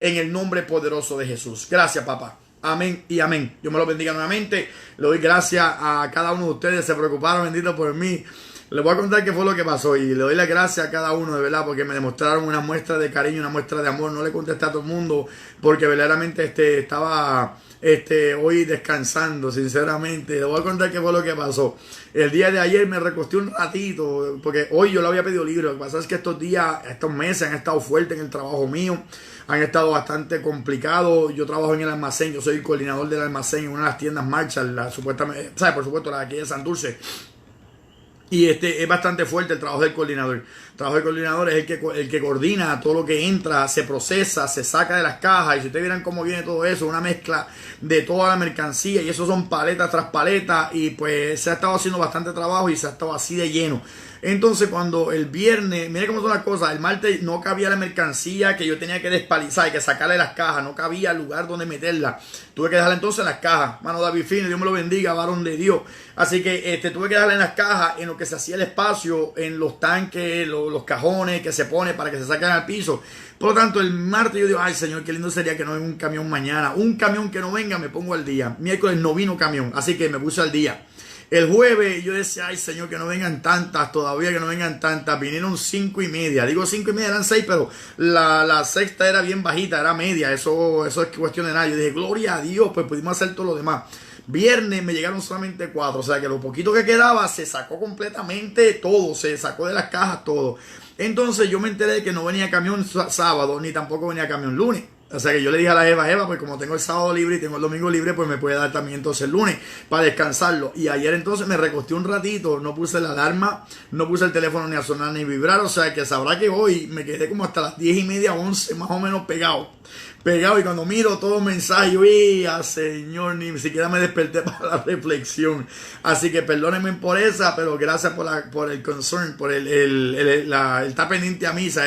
en el nombre poderoso de Jesús. Gracias, papá. Amén y amén. Dios me lo bendiga nuevamente. Le doy gracias a cada uno de ustedes. Se preocuparon, bendito, por mí. Les voy a contar qué fue lo que pasó y le doy las gracias a cada uno, de verdad, porque me demostraron una muestra de cariño, una muestra de amor. No le contesté a todo el mundo porque verdaderamente estaba hoy descansando, sinceramente. Le voy a contar qué fue lo que pasó. El día de ayer me recosté un ratito porque hoy yo le había pedido libre. Lo que pasa es que estos días, estos meses han estado fuertes en el trabajo mío. Han estado bastante complicados. Yo trabajo en el almacén, yo soy el coordinador del almacén en una de las tiendas Marshall, supuestamente, ¿sabes? Por supuesto, la de aquí de Santurce. Y es bastante fuerte el trabajo del coordinador. El trabajo del coordinador es el que coordina todo lo que entra, se procesa, se saca de las cajas. Y si ustedes vieran cómo viene todo eso, una mezcla de toda la mercancía. Y eso son paletas tras paletas. Y pues se ha estado haciendo bastante trabajo y se ha estado así de lleno. Entonces cuando el viernes, mire cómo son las cosas, el martes no cabía la mercancía que yo tenía que despalizar y que sacarle de las cajas, no cabía lugar donde meterla. Tuve que dejarla entonces en las cajas. Mano, David Fino, Dios me lo bendiga, varón de Dios. Así que tuve que dejarla en las cajas, en lo que se hacía el espacio, en los tanques, los cajones que se pone para que se saquen al piso. Por lo tanto, el martes yo digo, ay Señor, qué lindo sería que no venga un camión mañana. Un camión que no venga, me pongo al día. Miércoles no vino camión, así que me puse al día. El jueves yo decía, ay Señor, que no vengan tantas, todavía que no vengan tantas. Vinieron 5:30. Digo 5:30, eran 6, pero la sexta era bien bajita, era media. Eso es cuestión de nada. Yo dije, gloria a Dios, pues pudimos hacer todo lo demás. Viernes me llegaron solamente 4, o sea que lo poquito que quedaba se sacó completamente todo, se sacó de las cajas todo. Entonces yo me enteré de que no venía camión sábado, ni tampoco venía camión lunes. O sea que yo le dije a la Eva, pues como tengo el sábado libre y tengo el domingo libre, pues me puede dar también entonces el lunes para descansarlo. Y ayer entonces me recosté un ratito, no puse la alarma, no puse el teléfono ni a sonar ni vibrar. O sea que sabrá que hoy me quedé como hasta las 10:30, 11 más o menos pegado. Y cuando miro todos los mensajes, Señor, ni siquiera me desperté para la reflexión. Así que perdónenme por esa, pero gracias por el concern, por el estar pendiente a misa,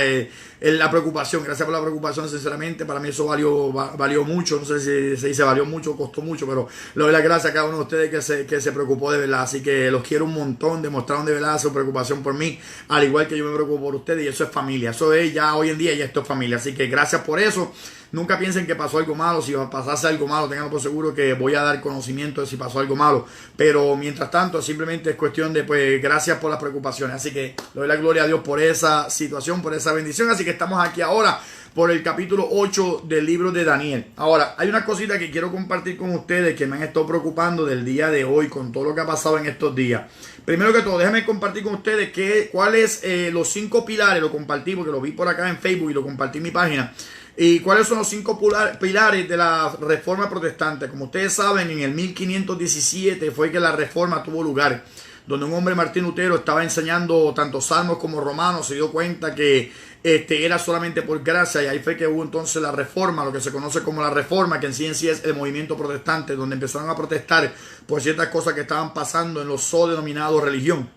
la preocupación. Gracias por la preocupación, sinceramente. Para mí eso valió mucho. No sé si se dice valió mucho, costó mucho, pero le doy las gracias a cada uno de ustedes que se preocupó de verdad. Así que los quiero un montón. Demostraron de verdad su preocupación por mí, al igual que yo me preocupo por ustedes. Y eso es familia. Eso es ya hoy en día, ya esto es familia. Así que gracias por eso. Nunca piensen que pasó algo malo. Si pasase algo malo, tengan por seguro que voy a dar conocimiento de si pasó algo malo. Pero mientras tanto, simplemente es cuestión de, pues, gracias por las preocupaciones. Así que le doy la gloria a Dios por esa situación, por esa bendición. Así que estamos aquí ahora por el capítulo 8 del libro de Daniel. Ahora, hay una cosita que quiero compartir con ustedes que me han estado preocupando del día de hoy, con todo lo que ha pasado en estos días. Primero que todo, déjenme compartir con ustedes cuáles los 5 pilares, lo compartí porque lo vi por acá en Facebook y lo compartí en mi página. ¿Y cuáles son los 5 pilares de la Reforma Protestante? Como ustedes saben, en el 1517 fue que la Reforma tuvo lugar, donde un hombre, Martín Lutero, estaba enseñando tanto Salmos como Romanos. Se dio cuenta que era solamente por gracia, y ahí fue que hubo entonces la Reforma, lo que se conoce como la Reforma, que en sí es el movimiento protestante, donde empezaron a protestar por ciertas cosas que estaban pasando en lo denominado religión.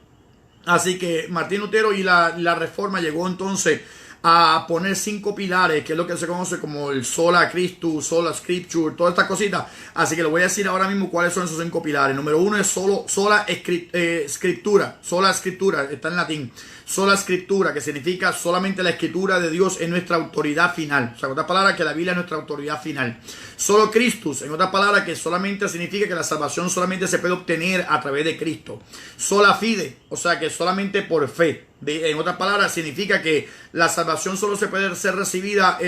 Así que Martín Lutero y la Reforma llegó entonces a poner 5 pilares, que es lo que se conoce como el sola Christus, sola Scripture, todas estas cositas. Así que le voy a decir ahora mismo cuáles son esos 5 pilares. Número 1 es sola escritura, sola escritura, está en latín. Sola escritura, que significa solamente la escritura de Dios es nuestra autoridad final. O sea, en otras palabras, que la Biblia es nuestra autoridad final. Solo Christus, en otras palabras, que solamente significa que la salvación solamente se puede obtener a través de Cristo. Sola fide, o sea, que solamente por fe. En otras palabras, significa que la salvación solo se puede ser recibida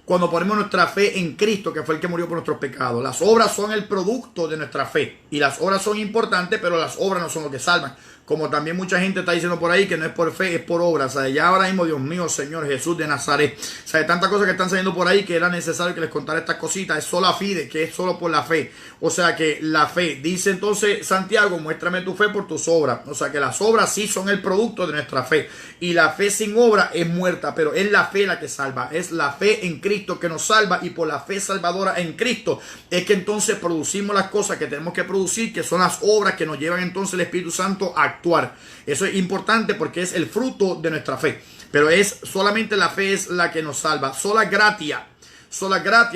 cuando ponemos nuestra fe en Cristo, que fue el que murió por nuestros pecados. Las obras son el producto de nuestra fe. Y las obras son importantes, pero las obras no son lo que salvan. Como también mucha gente está diciendo por ahí que no es por fe, es por obra. O sea, ya ahora mismo, Dios mío, Señor Jesús de Nazaret. O sea, hay tantas cosas que están saliendo por ahí que era necesario que les contara estas cositas. Es sola fide, que es solo por la fe. O sea, que la fe, dice entonces Santiago, muéstrame tu fe por tus obras. O sea, que las obras sí son el producto de nuestra fe. Y la fe sin obra es muerta, pero es la fe la que salva. Es la fe en Cristo que nos salva, y por la fe salvadora en Cristo es que entonces producimos las cosas que tenemos que producir, que son las obras que nos llevan entonces el Espíritu Santo a actuar. Eso es importante porque es el fruto de nuestra fe, pero es solamente la fe es la que nos salva. Sola gratia,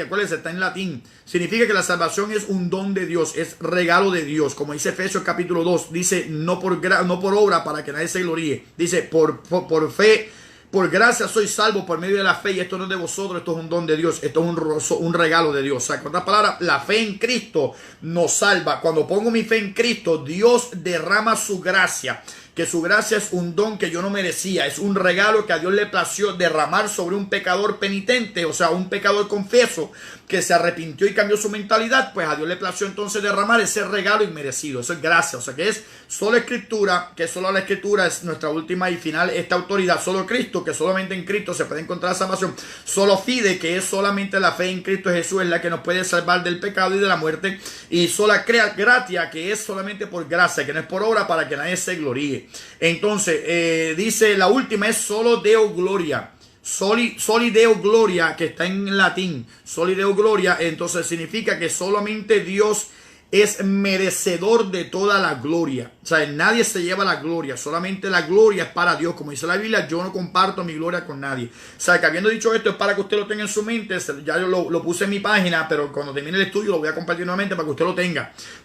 ¿cuál es? Está en latín. Significa que la salvación es un don de Dios, es regalo de Dios. Como dice Efesios capítulo 2, dice no por obra para que nadie se gloríe. Dice por fe por gracia soy salvo por medio de la fe, y esto no es de vosotros, esto es un don de Dios, esto es un regalo de Dios. O sea, con otras palabras, la fe en Cristo nos salva. Cuando pongo mi fe en Cristo, Dios derrama su gracia, que su gracia es un don que yo no merecía, es un regalo que a Dios le plació derramar sobre un pecador penitente, o sea, un pecador confeso que se arrepintió y cambió su mentalidad. Pues a Dios le plació entonces derramar ese regalo inmerecido. Eso es gracia, o sea que es solo Escritura, que solo la Escritura es nuestra última y final esta autoridad, solo Cristo, que solamente en Cristo se puede encontrar salvación, solo fide, que es solamente la fe en Cristo Jesús, es la que nos puede salvar del pecado y de la muerte, y sola gratia, que es solamente por gracia, que no es por obra, para que nadie se gloríe. Entonces dice la última es solo Deo Gloria, soli Deo Gloria, que está en latín, soli Deo Gloria. Entonces significa que solamente Dios es merecedor de toda la gloria. O sea, nadie se lleva la gloria, solamente la gloria es para Dios. Como dice la Biblia, yo no comparto mi gloria con nadie. O sea, que habiendo dicho esto, es para que usted lo tenga en su mente. Ya yo lo puse en mi página, pero cuando termine el estudio lo voy a compartir nuevamente para que usted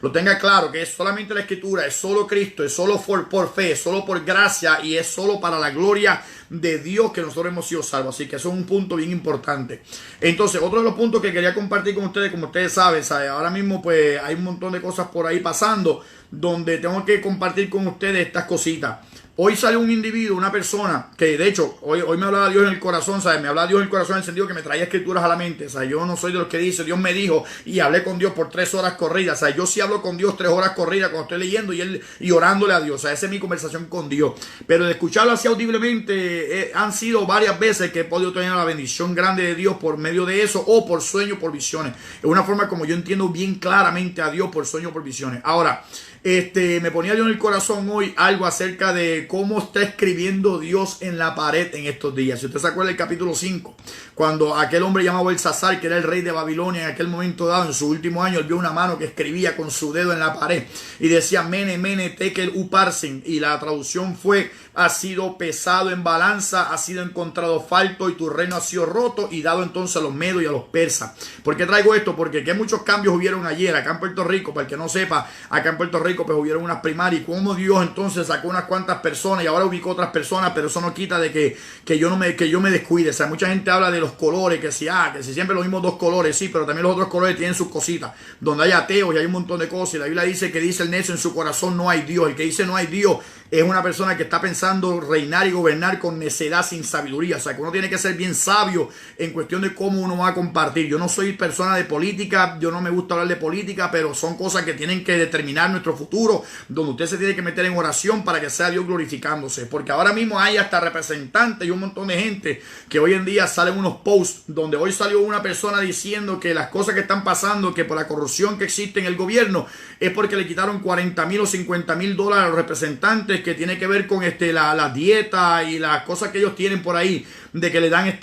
lo tenga claro, que es solamente la Escritura, es solo Cristo, es solo por fe, es solo por gracia, y es solo para la gloria de Dios que nosotros hemos sido salvos. Así que eso es un punto bien importante. Entonces, otro de los puntos que quería compartir con ustedes, como ustedes saben, ahora mismo pues hay un montón de cosas por ahí pasando, donde tengo que compartir con ustedes estas cositas. Hoy salió un individuo, una persona, que de hecho, hoy me hablaba Dios en el corazón, ¿sabes? Me hablaba Dios en el corazón en el sentido que me traía escrituras a la mente, ¿sabes? Yo no soy de los que dice, Dios me dijo, y hablé con Dios por 3 horas corridas, ¿sabes? Yo sí hablo con Dios 3 horas corridas cuando estoy leyendo y orándole a Dios, ¿sabes? Esa es mi conversación con Dios. Pero de escucharlo así audiblemente, han sido varias veces que he podido tener la bendición grande de Dios por medio de eso, o por sueños, por visiones. Es una forma como yo entiendo bien claramente a Dios, por sueños, por visiones. Ahora, me ponía Dios en el corazón hoy algo acerca de cómo está escribiendo Dios en la pared en estos días. Si usted se acuerda del capítulo 5, cuando aquel hombre llamado Belsasar, que era el rey de Babilonia, en aquel momento dado, en su último año, él vio una mano que escribía con su dedo en la pared y decía Mene, Mene, Tekel, Uparsin, y la traducción fue: ha sido pesado en balanza, ha sido encontrado falto, y tu reino ha sido roto y dado entonces a los medos y a los persas. ¿Por qué traigo esto? Porque que muchos cambios hubieron ayer acá en Puerto Rico. Para el que no sepa, acá en Puerto Rico pues hubieron unas primarias, y como Dios entonces sacó unas cuantas personas y ahora ubicó otras personas, pero eso no quita de que yo me descuide. O sea, mucha gente habla de los colores, que si siempre los mismos 2 colores, sí, pero también los otros colores tienen sus cositas, donde hay ateos y hay un montón de cosas, y la Biblia dice que dice el necio en su corazón no hay Dios. El que dice no hay Dios es una persona que está pensando reinar y gobernar con necedad, sin sabiduría. O sea, que uno tiene que ser bien sabio en cuestión de cómo uno va a compartir. Yo no soy persona de política, yo no me gusta hablar de política, pero son cosas que tienen que determinar nuestro futuro, donde usted se tiene que meter en oración para que sea Dios glorificándose. Porque ahora mismo hay hasta representantes y un montón de gente que hoy en día salen unos posts, donde hoy salió una persona diciendo que las cosas que están pasando, que por la corrupción que existe en el gobierno, es porque le quitaron $40,000 o $50,000 a los representantes, que tiene que ver con la dieta y las cosas que ellos tienen por ahí, de que le dan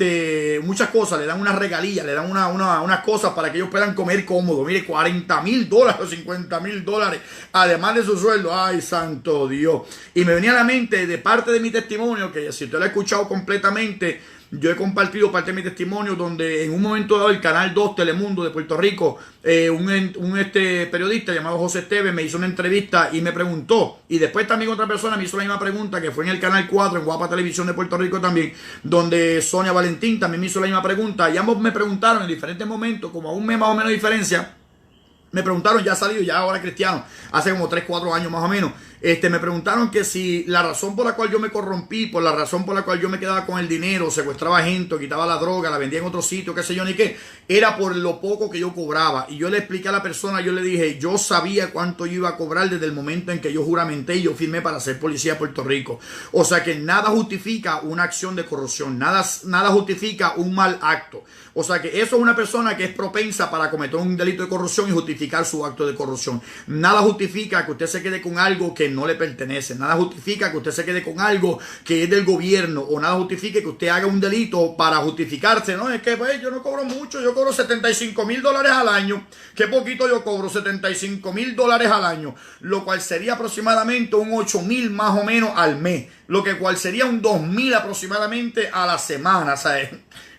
muchas cosas, le dan unas regalías, le dan unas cosas para que ellos puedan comer cómodo. Mire, $40,000 o $50,000, además de su sueldo. Ay, santo Dios. Y me venía a la mente, de parte de mi testimonio, que si usted lo ha escuchado completamente, yo he compartido parte de mi testimonio, donde en un momento dado el Canal 2 Telemundo de Puerto Rico, un periodista llamado José Esteves me hizo una entrevista y me preguntó, y después también otra persona me hizo la misma pregunta, que fue en el Canal 4, en Guapa Televisión de Puerto Rico también, donde Sonia Valentín también me hizo la misma pregunta, y ambos me preguntaron en diferentes momentos, como a un mes más o menos de diferencia. Me preguntaron, ya ha salido, ya ahora cristiano, hace como 3, 4 años más o menos. Me preguntaron que si la razón por la cual yo me corrompí, por la razón por la cual yo me quedaba con el dinero, secuestraba gente, quitaba la droga, la vendía en otro sitio, qué sé yo ni qué, era por lo poco que yo cobraba. Y yo le expliqué a la persona, yo le dije, yo sabía cuánto yo iba a cobrar desde el momento en que yo juramenté y yo firmé para ser policía de Puerto Rico. O sea que nada justifica una acción de corrupción, nada justifica un mal acto. O sea que eso es una persona que es propensa para cometer un delito de corrupción y justificar su acto de corrupción. Nada justifica que usted se quede con algo que no le pertenece. Nada justifica que usted se quede con algo que es del gobierno, o nada justifica que usted haga un delito para justificarse. No, es que pues, yo no cobro mucho, yo cobro $75,000 al año. Qué poquito yo cobro, $75,000 al año, lo cual sería aproximadamente un 8,000 más o menos al mes, lo cual sería un 2,000 aproximadamente a la semana, ¿sabes?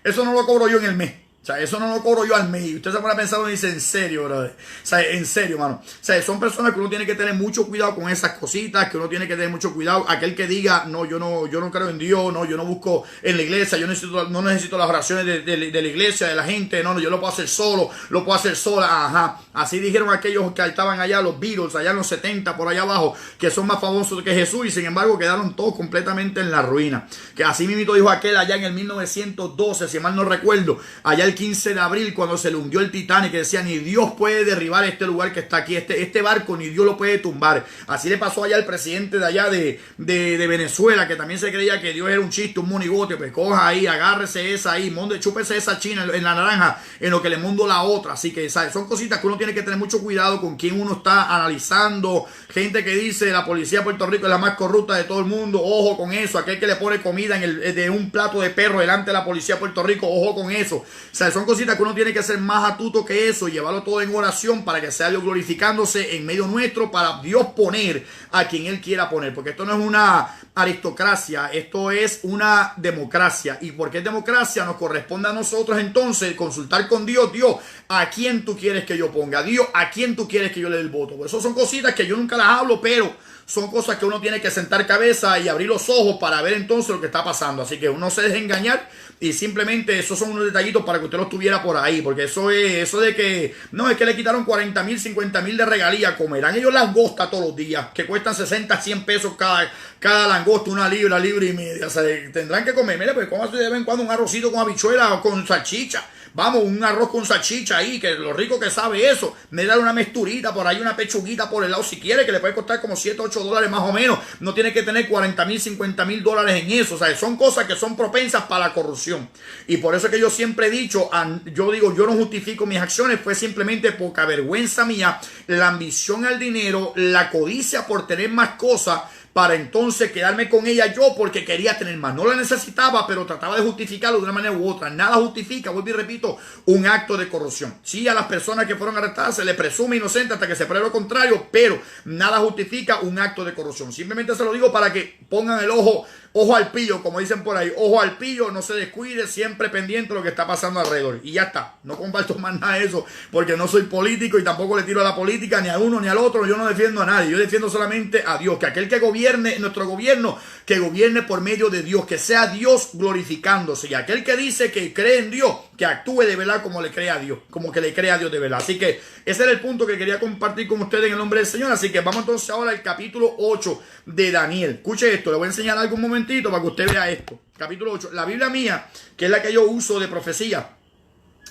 Eso no lo cobro yo en el mes. O sea, eso no lo cobro yo al mes. Usted se pone a pensar y dice, en serio, brother. O sea, en serio, mano. O sea, son personas que uno tiene que tener mucho cuidado con esas cositas, que uno tiene que tener mucho cuidado. Aquel que diga, no, yo no creo en Dios, no, yo no busco en la iglesia, yo no necesito las oraciones de la iglesia, de la gente, no, yo lo puedo hacer solo, lo puedo hacer sola, ajá. Así dijeron aquellos que estaban allá, los Beatles, allá en los 70, por allá abajo, que son más famosos que Jesús, y sin embargo quedaron todos completamente en la ruina. Que así mismo dijo aquel allá en el 1912, si mal no recuerdo, allá el 15 de abril, cuando se le hundió el Titanic, que decía, ni Dios puede derribar este lugar que está aquí, este barco, ni Dios lo puede tumbar. Así le pasó allá al presidente de allá de Venezuela, que también se creía que Dios era un chiste, un monigote. Pues coja ahí, agárrese esa ahí, chúpese esa china en la naranja, en lo que le mundo la otra. Así que, ¿sabes? Son cositas que uno tiene que tener mucho cuidado con quién uno está analizando. Gente que dice, la policía de Puerto Rico es la más corrupta de todo el mundo, ojo con eso. Aquel que le pone comida de un plato de perro delante de la policía de Puerto Rico, ojo con eso. O sea, son cositas que uno tiene que ser más atuto que eso, llevarlo todo en oración para que sea Dios glorificándose en medio nuestro, para Dios poner a quien Él quiera poner, porque esto no es una aristocracia, esto es una democracia, y porque es democracia nos corresponde a nosotros entonces consultar con Dios. Dios, ¿a quién tú quieres que yo ponga? Dios, ¿a quién tú quieres que yo le dé el voto? Pues eso son cositas que yo nunca las hablo, pero son cosas que uno tiene que sentar cabeza y abrir los ojos para ver entonces lo que está pasando. Así que uno se deje engañar, y simplemente esos son unos detallitos para que usted los tuviera por ahí, porque eso de que no, es que le quitaron 40,000, 50,000 de regalía. Comerán ellos langosta todos los días, que cuestan 60, 100 pesos cada langosta, una libra y media. O sea, tendrán que comer. Mire, pues cómase de vez en cuando un arrocito con habichuela o con salchicha. Vamos, un arroz con salchicha ahí, que lo rico que sabe eso. Me da una mesturita por ahí, una pechuguita por el lado si quiere, que le puede costar como 7, 8 dólares más o menos. No tiene que tener 40,000, 50,000 dólares en eso. O sea, son cosas que son propensas para la corrupción. Y por eso es que yo siempre he dicho, yo digo, yo no justifico mis acciones, fue simplemente poca vergüenza mía, la ambición al dinero, la codicia por tener más cosas, para entonces quedarme con ella yo porque quería tener más. No la necesitaba, pero trataba de justificarlo de una manera u otra. Nada justifica, vuelvo y repito, un acto de corrupción. Sí, a las personas que fueron arrestadas se les presume inocente hasta que se pruebe lo contrario, pero nada justifica un acto de corrupción. Simplemente se lo digo para que pongan el ojo al pillo, como dicen por ahí. Ojo al pillo, no se descuide, siempre pendiente de lo que está pasando alrededor. Y ya está. No comparto más nada de eso, porque no soy político y tampoco le tiro a la política, ni a uno ni al otro. Yo no defiendo a nadie. Yo defiendo solamente a Dios. Que aquel que gobierne nuestro gobierno, que gobierne por medio de Dios. Que sea Dios glorificándose. Y aquel que dice que cree en Dios, que actúe de verdad como le cree a Dios. Como que le cree a Dios de verdad. Así que ese era el punto que quería compartir con ustedes en el nombre del Señor. Así que vamos entonces ahora al capítulo 8 de Daniel. Escuche esto. Le voy a enseñar algo un momentito para que usted vea esto. Capítulo 8. La Biblia mía, que es la que yo uso de profecía,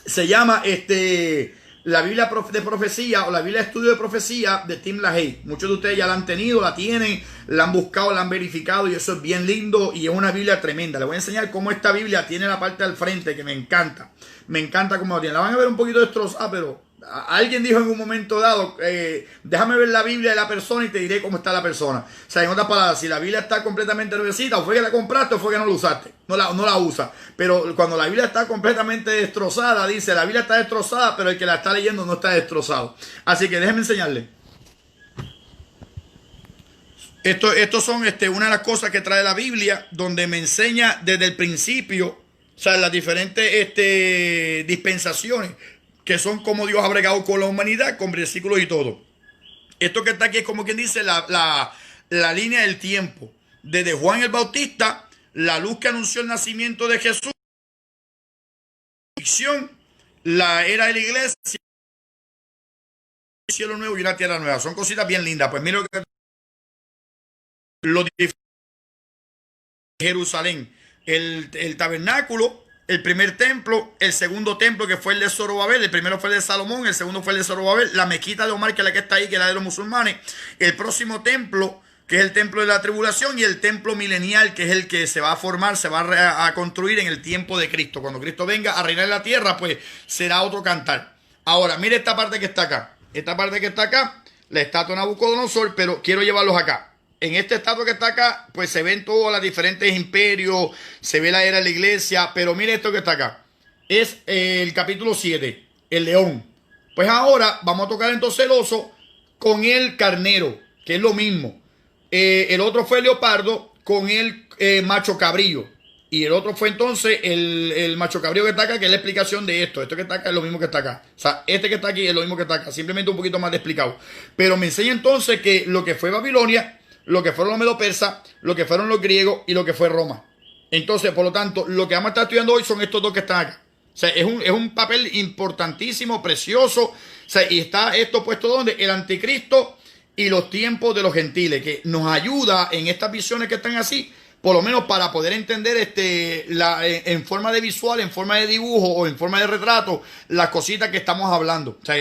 se llama la Biblia de profecía, o la Biblia de estudio de profecía de Tim LaHaye. Muchos de ustedes ya la han tenido, la tienen, la han buscado, la han verificado, y eso es bien lindo y es una Biblia tremenda. Les voy a enseñar cómo esta Biblia tiene la parte al frente, que me encanta. Me encanta cómo la tiene. La van a ver un poquito destrozada, pero alguien dijo en un momento dado, déjame ver la Biblia de la persona y te diré cómo está la persona. O sea, en otras palabras, si la Biblia está completamente nuevecita, o fue que la compraste o fue que no la usaste, no la usa. Pero cuando la Biblia está completamente destrozada, dice, la Biblia está destrozada, pero el que la está leyendo no está destrozado. Así que déjenme enseñarle. Estos son una de las cosas que trae la Biblia, donde me enseña desde el principio, o sea, las diferentes dispensaciones, que son como Dios ha bregado con la humanidad, con versículos y todo. Esto que está aquí es como quien dice la línea del tiempo. Desde Juan el Bautista, la luz que anunció el nacimiento de Jesús, la era de la iglesia, un cielo nuevo y una tierra nueva. Son cositas bien lindas. Pues mira lo de Jerusalén, el tabernáculo, el primer templo, el segundo templo que fue el de Zorobabel, el primero fue el de Salomón, el segundo fue el de Zorobabel, la mezquita de Omar, que es la que está ahí, que es la de los musulmanes, el próximo templo, que es el templo de la tribulación, y el templo milenial, que es el que se va a formar, se va a construir en el tiempo de Cristo. Cuando Cristo venga a reinar en la tierra, pues será otro cantar. Ahora, mire esta parte que está acá. Esta parte que está acá, la estatua de Nabucodonosor, pero quiero llevarlos acá. En esta estatua que está acá, pues se ven todos los diferentes imperios, se ve la era de la iglesia, pero mire esto que está acá. Es el capítulo 7, el león. Pues ahora vamos a tocar entonces el oso con el carnero, que es lo mismo. El otro fue el leopardo con el macho cabrillo. Y el otro fue entonces el macho cabrío que está acá, que es la explicación de esto. Esto que está acá es lo mismo que está acá. O sea, este que está aquí es lo mismo que está acá. Simplemente un poquito más de explicado. Pero me enseña entonces que lo que fue Babilonia, lo que fueron los medo-persas, lo que fueron los griegos y lo que fue Roma. Entonces, por lo tanto, lo que vamos a estar estudiando hoy son estos dos que están acá. O sea, es un papel importantísimo, precioso. O sea, y está esto puesto donde el anticristo y los tiempos de los gentiles, que nos ayuda en estas visiones que están así, por lo menos para poder entender en forma de visual, en forma de dibujo o en forma de retrato, las cositas que estamos hablando. O sea,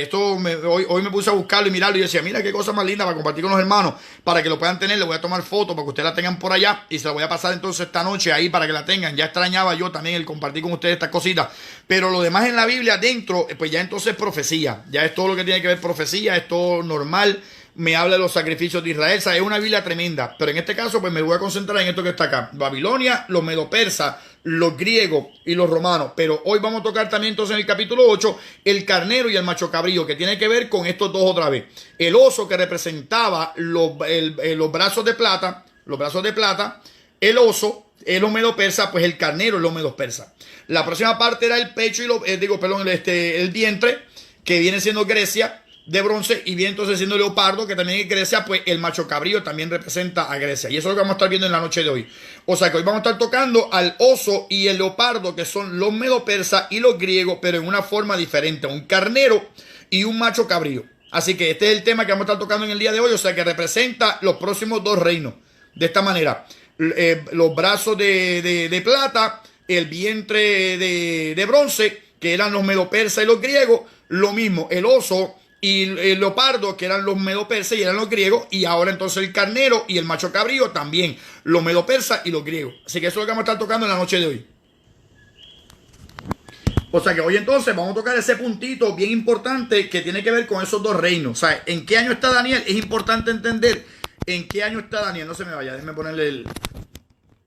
hoy me puse a buscarlo y mirarlo y decía, mira qué cosa más linda para compartir con los hermanos, para que lo puedan tener. Le voy a tomar fotos para que ustedes la tengan por allá y se la voy a pasar entonces esta noche ahí para que la tengan. Ya extrañaba yo también el compartir con ustedes estas cositas. Pero lo demás en la Biblia dentro, pues ya entonces es profecía. Ya es todo lo que tiene que ver profecía, es todo normal. Me habla de los sacrificios de Israel. O sea, es una Biblia tremenda. Pero en este caso, pues me voy a concentrar en esto que está acá. Babilonia, los medo-persas, los griegos y los romanos. Pero hoy vamos a tocar también entonces en el capítulo 8 el carnero y el macho cabrío, que tiene que ver con estos dos otra vez. El oso que representaba los brazos de plata, el oso es los medo-persas, pues el carnero es los medo-persas. La próxima parte era el pecho y el vientre, que viene siendo Grecia de bronce, y viene entonces siendo leopardo, que también es Grecia. Pues el macho cabrío también representa a Grecia, y eso es lo que vamos a estar viendo en la noche de hoy. O sea que hoy vamos a estar tocando al oso y el leopardo, que son los medo-persas y los griegos, pero en una forma diferente, un carnero y un macho cabrío. Así que este es el tema que vamos a estar tocando en el día de hoy. O sea que representa los próximos dos reinos de esta manera: los brazos de plata, el vientre de bronce, que eran los medo-persas y los griegos. Lo mismo el oso y el leopardo, que eran los medo-persas y eran los griegos. Y ahora entonces el carnero y el macho cabrío también, los medo-persas y los griegos. Así que eso es lo que vamos a estar tocando en la noche de hoy. O sea que hoy entonces vamos a tocar ese puntito bien importante que tiene que ver con esos dos reinos. O sea, ¿en qué año está Daniel? Es importante entender en qué año está Daniel. No se me vaya, déjeme ponerle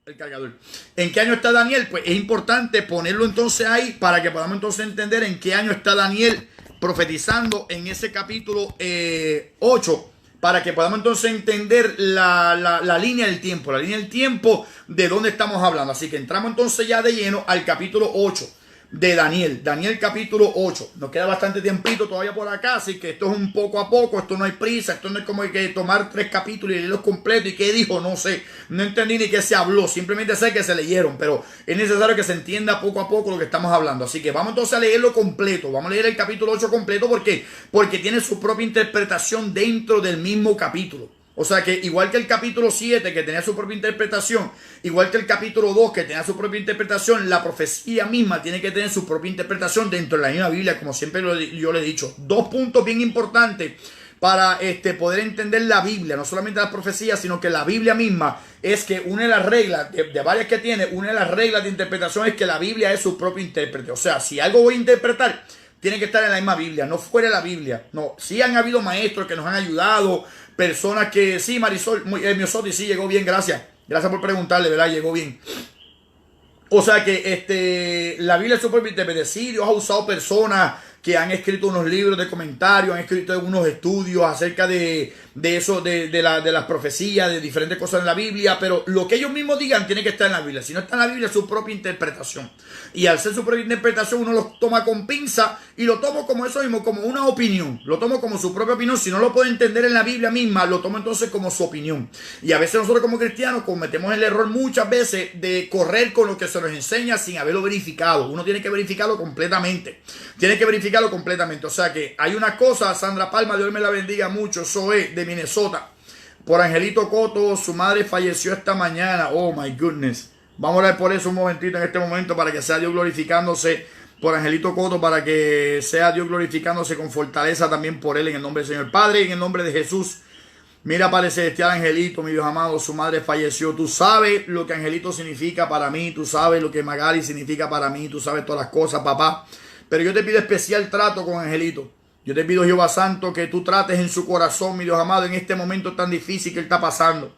el cargador. ¿En qué año está Daniel? Pues es importante ponerlo entonces ahí para que podamos entonces entender en qué año está Daniel profetizando en ese capítulo 8, para que podamos entonces entender la línea del tiempo, de dónde estamos hablando. Así que entramos entonces ya de lleno al capítulo 8 de Daniel capítulo 8. Nos queda bastante tiempito todavía por acá, así que esto es un poco a poco, esto no hay prisa, esto no es como hay que tomar 3 capítulos y leerlos completos. ¿Y qué dijo? No sé, no entendí ni qué se habló, simplemente sé que se leyeron, pero es necesario que se entienda poco a poco lo que estamos hablando. Así que vamos entonces a leerlo completo, vamos a leer el capítulo 8 completo. ¿Por qué? Porque tiene su propia interpretación dentro del mismo capítulo. O sea que igual que el capítulo 7, que tenía su propia interpretación, igual que el capítulo 2, que tenía su propia interpretación, la profecía misma tiene que tener su propia interpretación dentro de la misma Biblia, como siempre yo le he dicho. 2 puntos bien importantes para poder entender la Biblia, no solamente las profecías, sino que la Biblia misma, es que una de las reglas, de varias que tiene, una de las reglas de interpretación es que la Biblia es su propio intérprete. O sea, si algo voy a interpretar, tiene que estar en la misma Biblia, no fuera de la Biblia. No, sí han habido maestros que nos han ayudado, personas que, sí, Marisol, Miosotti, sí, llegó bien, gracias. Gracias por preguntarle, ¿verdad? Llegó bien. O sea que la Biblia es su propio intérprete. Sí, Dios ha usado personas que han escrito unos libros de comentarios, han escrito unos estudios acerca de eso, de las profecías, de diferentes cosas en la Biblia, pero lo que ellos mismos digan tiene que estar en la Biblia. Si no está en la Biblia, es su propia interpretación. Y al ser su propia interpretación, uno lo toma con pinza y lo tomo como eso mismo, como una opinión. Lo tomo como su propia opinión. Si no lo puedo entender en la Biblia misma, lo tomo entonces como su opinión. Y a veces nosotros como cristianos cometemos el error muchas veces de correr con lo que se nos enseña sin haberlo verificado. Uno tiene que verificarlo completamente. O sea que hay una cosa, Sandra Palma, Dios me la bendiga mucho, Zoe de Minnesota, por Angelito Coto, su madre falleció esta mañana. Oh my goodness. Vamos a orar por eso un momentito en este momento, para que sea Dios glorificándose por Angelito Coto, para que sea Dios glorificándose con fortaleza también por él, en el nombre del Señor Padre y en el nombre de Jesús. Mira, Padre Celestial, Angelito, mi Dios amado, su madre falleció. Tú sabes lo que Angelito significa para mí, tú sabes lo que Magali significa para mí, tú sabes todas las cosas, papá. Pero yo te pido especial trato con Angelito. Yo te pido, Jehová Santo, que tú trates en su corazón, mi Dios amado, en este momento tan difícil que él está pasando.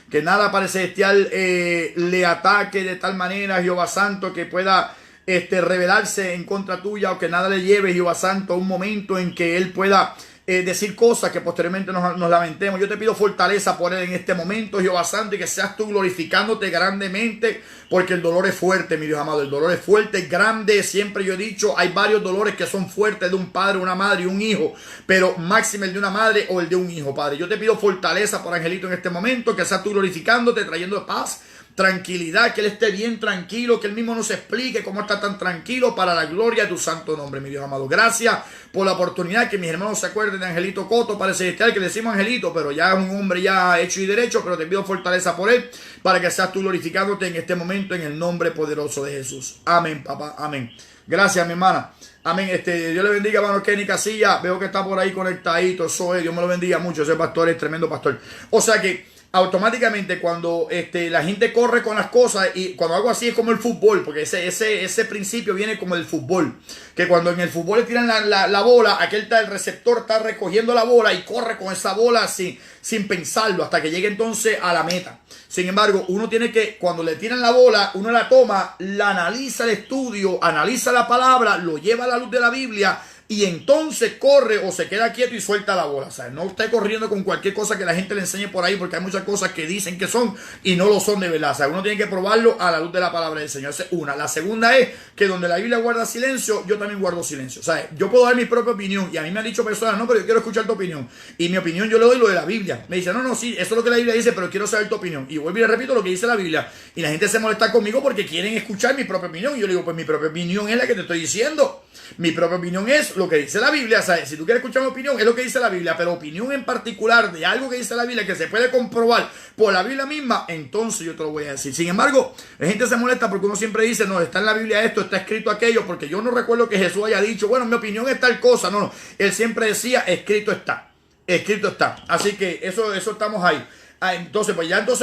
Que nada, Padre Celestial, le ataque de tal manera, Jehová Santo, que pueda rebelarse en contra tuya, o que nada le lleve, Jehová Santo, a un momento en que él pueda decir cosas que posteriormente nos lamentemos. Yo te pido fortaleza por él en este momento, Jehová Santo, y que seas tú glorificándote grandemente, porque el dolor es fuerte, mi Dios amado. El dolor es fuerte, es grande. Siempre yo he dicho, hay varios dolores que son fuertes, de un padre, una madre y un hijo, pero máximo el de una madre o el de un hijo, Padre. Yo te pido fortaleza por Angelito en este momento, que seas tú glorificándote, trayendo paz, tranquilidad, que él esté bien tranquilo, que él mismo nos explique cómo está tan tranquilo, para la gloria de tu santo nombre, mi Dios amado. Gracias por la oportunidad, que mis hermanos se acuerden de Angelito Coto, Padre Celestial, que le decimos Angelito, pero ya es un hombre ya hecho y derecho, pero te pido fortaleza por él, para que seas tú glorificándote en este momento, en el nombre poderoso de Jesús. Amén, papá, amén. Gracias, mi hermana. Amén. Dios le bendiga, hermano Kenny Casilla. Veo que está por ahí conectadito. Eso es. Dios me lo bendiga mucho. Ese pastor es tremendo pastor. O sea que automáticamente cuando la gente corre con las cosas, y cuando algo así es como el fútbol, porque ese principio viene como el fútbol, que cuando en el fútbol le tiran la bola, el receptor está recogiendo la bola y corre con esa bola sin pensarlo hasta que llegue entonces a la meta. Sin embargo, uno tiene que, cuando le tiran la bola, uno la toma, la analiza el estudio, analiza la palabra, lo lleva a la luz de la Biblia, y entonces corre o se queda quieto y suelta la bola. O sea, no esté corriendo con cualquier cosa que la gente le enseñe por ahí, porque hay muchas cosas que dicen que son y no lo son de verdad. O sea, uno tiene que probarlo a la luz de la palabra del Señor. Esa es una. La segunda es que donde la Biblia guarda silencio, yo también guardo silencio. O sea, yo puedo dar mi propia opinión, y a mí me han dicho personas, no, pero yo quiero escuchar tu opinión. Y mi opinión yo le doy lo de la Biblia. Me dicen, no, sí, eso es lo que la Biblia dice, pero quiero saber tu opinión. Y vuelvo y le repito lo que dice la Biblia. Y la gente se molesta conmigo porque quieren escuchar mi propia opinión. Y yo le digo, pues mi propia opinión es la que te estoy diciendo. Mi propia opinión es lo que dice la Biblia. O sea, si tú quieres escuchar mi opinión, es lo que dice la Biblia, pero opinión en particular de algo que dice la Biblia, que se puede comprobar por la Biblia misma, entonces yo te lo voy a decir. Sin embargo, la gente se molesta porque uno siempre dice, no, está en la Biblia esto, está escrito aquello, porque yo no recuerdo que Jesús haya dicho, bueno, mi opinión es tal cosa. No. Él siempre decía, escrito está. Escrito está. Así que eso estamos ahí. Entonces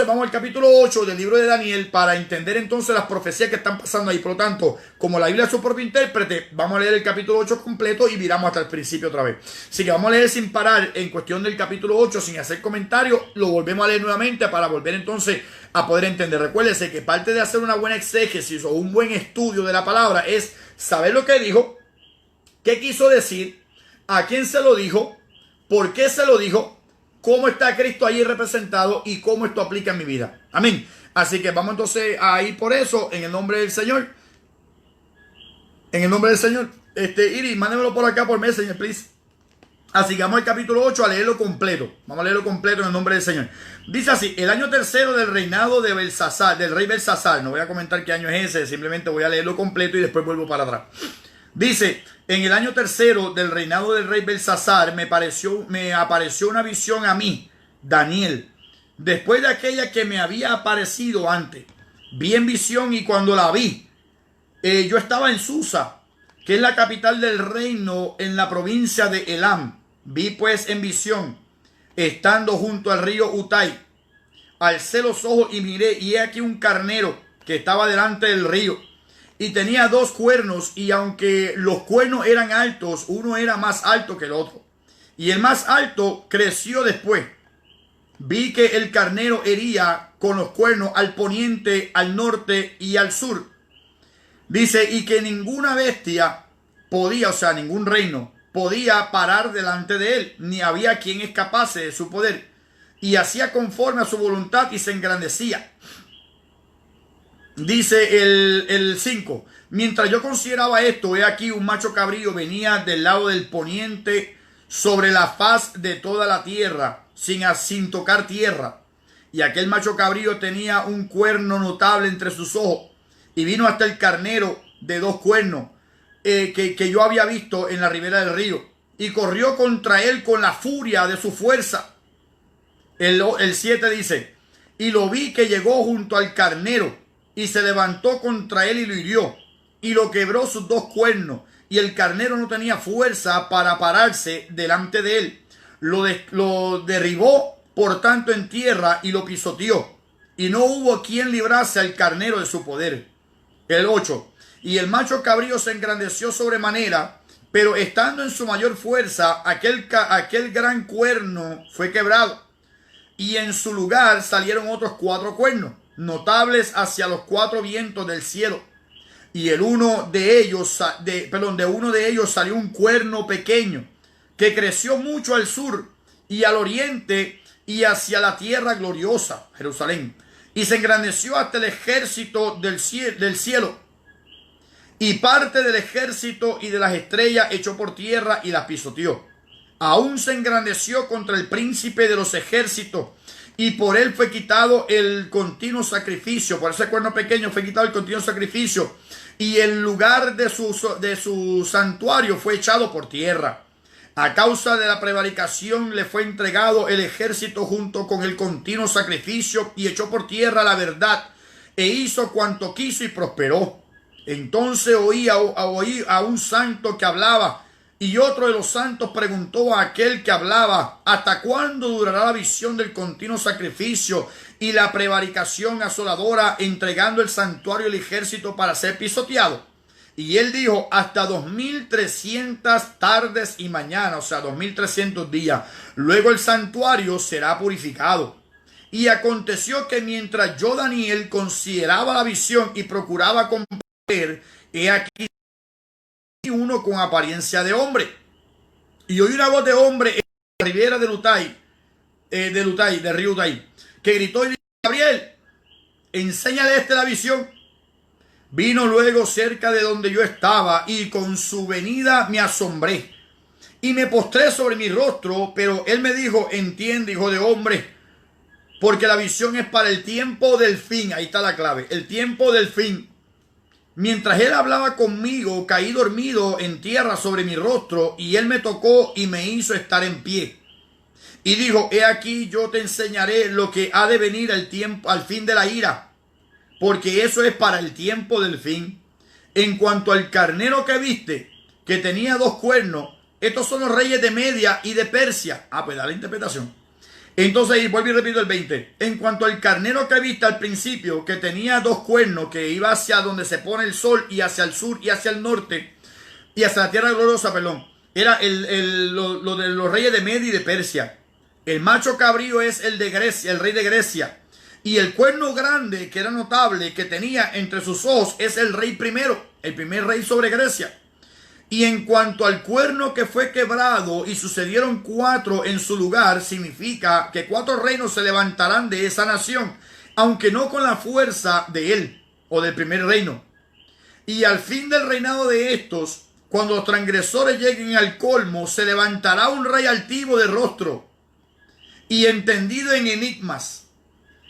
vamos al capítulo 8 del libro de Daniel, para entender entonces las profecías que están pasando ahí. Por lo tanto, como la Biblia es su propio intérprete, vamos a leer el capítulo 8 completo y viramos hasta el principio otra vez. Así que vamos a leer sin parar en cuestión del capítulo 8, sin hacer comentarios. Lo volvemos a leer nuevamente para volver entonces a poder entender. Recuérdense que parte de hacer una buena exégesis o un buen estudio de la palabra es saber lo que dijo, qué quiso decir, a quién se lo dijo, por qué se lo dijo, cómo está Cristo allí representado y cómo esto aplica en mi vida. Amén. Así que vamos entonces a ir por eso en el nombre del Señor. En el nombre del Señor. Iris, mándemelo por acá por Messenger, please. Así que vamos al capítulo 8 a leerlo completo. Vamos a leerlo completo en el nombre del Señor. Dice así: el año tercero del reinado de Belsasar, del rey Belsasar. No voy a comentar qué año es ese, simplemente voy a leerlo completo y después vuelvo para atrás. Dice: en el año tercero del reinado del rey Belsasar me apareció una visión a mí, Daniel, después de aquella que me había aparecido antes. Vi en visión, y cuando la vi, yo estaba en Susa, que es la capital del reino, en la provincia de Elam. Vi pues en visión, estando junto al río Utai. Alcé los ojos y miré, y he aquí un carnero que estaba delante del río. Y tenía 2 cuernos, y aunque los cuernos eran altos, uno era más alto que el otro. Y el más alto creció después. Vi que el carnero hería con los cuernos al poniente, al norte y al sur. Dice, y que ninguna bestia podía, o sea, ningún reino, podía parar delante de él, ni había quien escapase de su poder. Y hacía conforme a su voluntad y se engrandecía. Dice el 5. Mientras yo consideraba esto, he aquí un macho cabrío venía del lado del poniente sobre la faz de toda la tierra, sin tocar tierra. Y aquel macho cabrío tenía un cuerno notable entre sus ojos. Y vino hasta el carnero de 2 cuernos que yo había visto en la ribera del río. Y corrió contra él con la furia de su fuerza. El 7 dice: y lo vi que llegó junto al carnero, y se levantó contra él y lo hirió, y lo quebró sus 2 cuernos, y el carnero no tenía fuerza para pararse delante de él. Lo derribó por tanto en tierra y lo pisoteó, y no hubo quien librase al carnero de su poder. El 8. Y el macho cabrío se engrandeció sobremanera, pero estando en su mayor fuerza, aquel gran cuerno fue quebrado, y en su lugar salieron otros 4 cuernos, notables hacia los 4 vientos del cielo. Y de uno de ellos salió un cuerno pequeño, que creció mucho al sur y al oriente y hacia la tierra gloriosa, Jerusalén, y se engrandeció hasta el ejército del cielo, y parte del ejército y de las estrellas echó por tierra y las pisoteó. Aún se engrandeció contra el príncipe de los ejércitos, y por él fue quitado el continuo sacrificio. Por ese cuerno pequeño fue quitado el continuo sacrificio, y el lugar de su santuario fue echado por tierra. A causa de la prevaricación le fue entregado el ejército junto con el continuo sacrificio, y echó por tierra la verdad, e hizo cuanto quiso y prosperó. Entonces oí a un santo que hablaba, y otro de los santos preguntó a aquel que hablaba: ¿hasta cuándo durará la visión del continuo sacrificio y la prevaricación asoladora, entregando el santuario y el ejército para ser pisoteado? Y él dijo: hasta 2300 tardes y mañanas, o sea, 2300 días. Luego el santuario será purificado. Y aconteció que mientras yo, Daniel, consideraba la visión y procuraba comprender, he aquí uno con apariencia de hombre. Y oí una voz de hombre en la ribera de del río Utai, que gritó y dijo: Gabriel, enséñale la visión. Vino luego cerca de donde yo estaba, y con su venida me asombré y me postré sobre mi rostro. Pero él me dijo: entiende, hijo de hombre, porque la visión es para el tiempo del fin. Ahí está la clave, el tiempo del fin. Mientras él hablaba conmigo, caí dormido en tierra sobre mi rostro, y él me tocó y me hizo estar en pie. Y dijo: he aquí, yo te enseñaré lo que ha de venir al fin de la ira, porque eso es para el tiempo del fin. En cuanto al carnero que viste, que tenía 2 cuernos, estos son los reyes de Media y de Persia. Pues da la interpretación. Entonces, vuelvo y repito el 20. En cuanto al carnero que viste al principio, que tenía 2 cuernos, que iba hacia donde se pone el sol, y hacia el sur y hacia el norte, y hacia la tierra gloriosa, era lo de los reyes de Media y de Persia. El macho cabrío es el de Grecia, el rey de Grecia. Y el cuerno grande, que era notable, que tenía entre sus ojos, es el rey primero, el primer rey sobre Grecia. Y en cuanto al cuerno que fue quebrado y sucedieron 4 en su lugar, significa que 4 reinos se levantarán de esa nación, aunque no con la fuerza de él o del primer reino. Y al fin del reinado de estos, cuando los transgresores lleguen al colmo, se levantará un rey altivo de rostro y entendido en enigmas.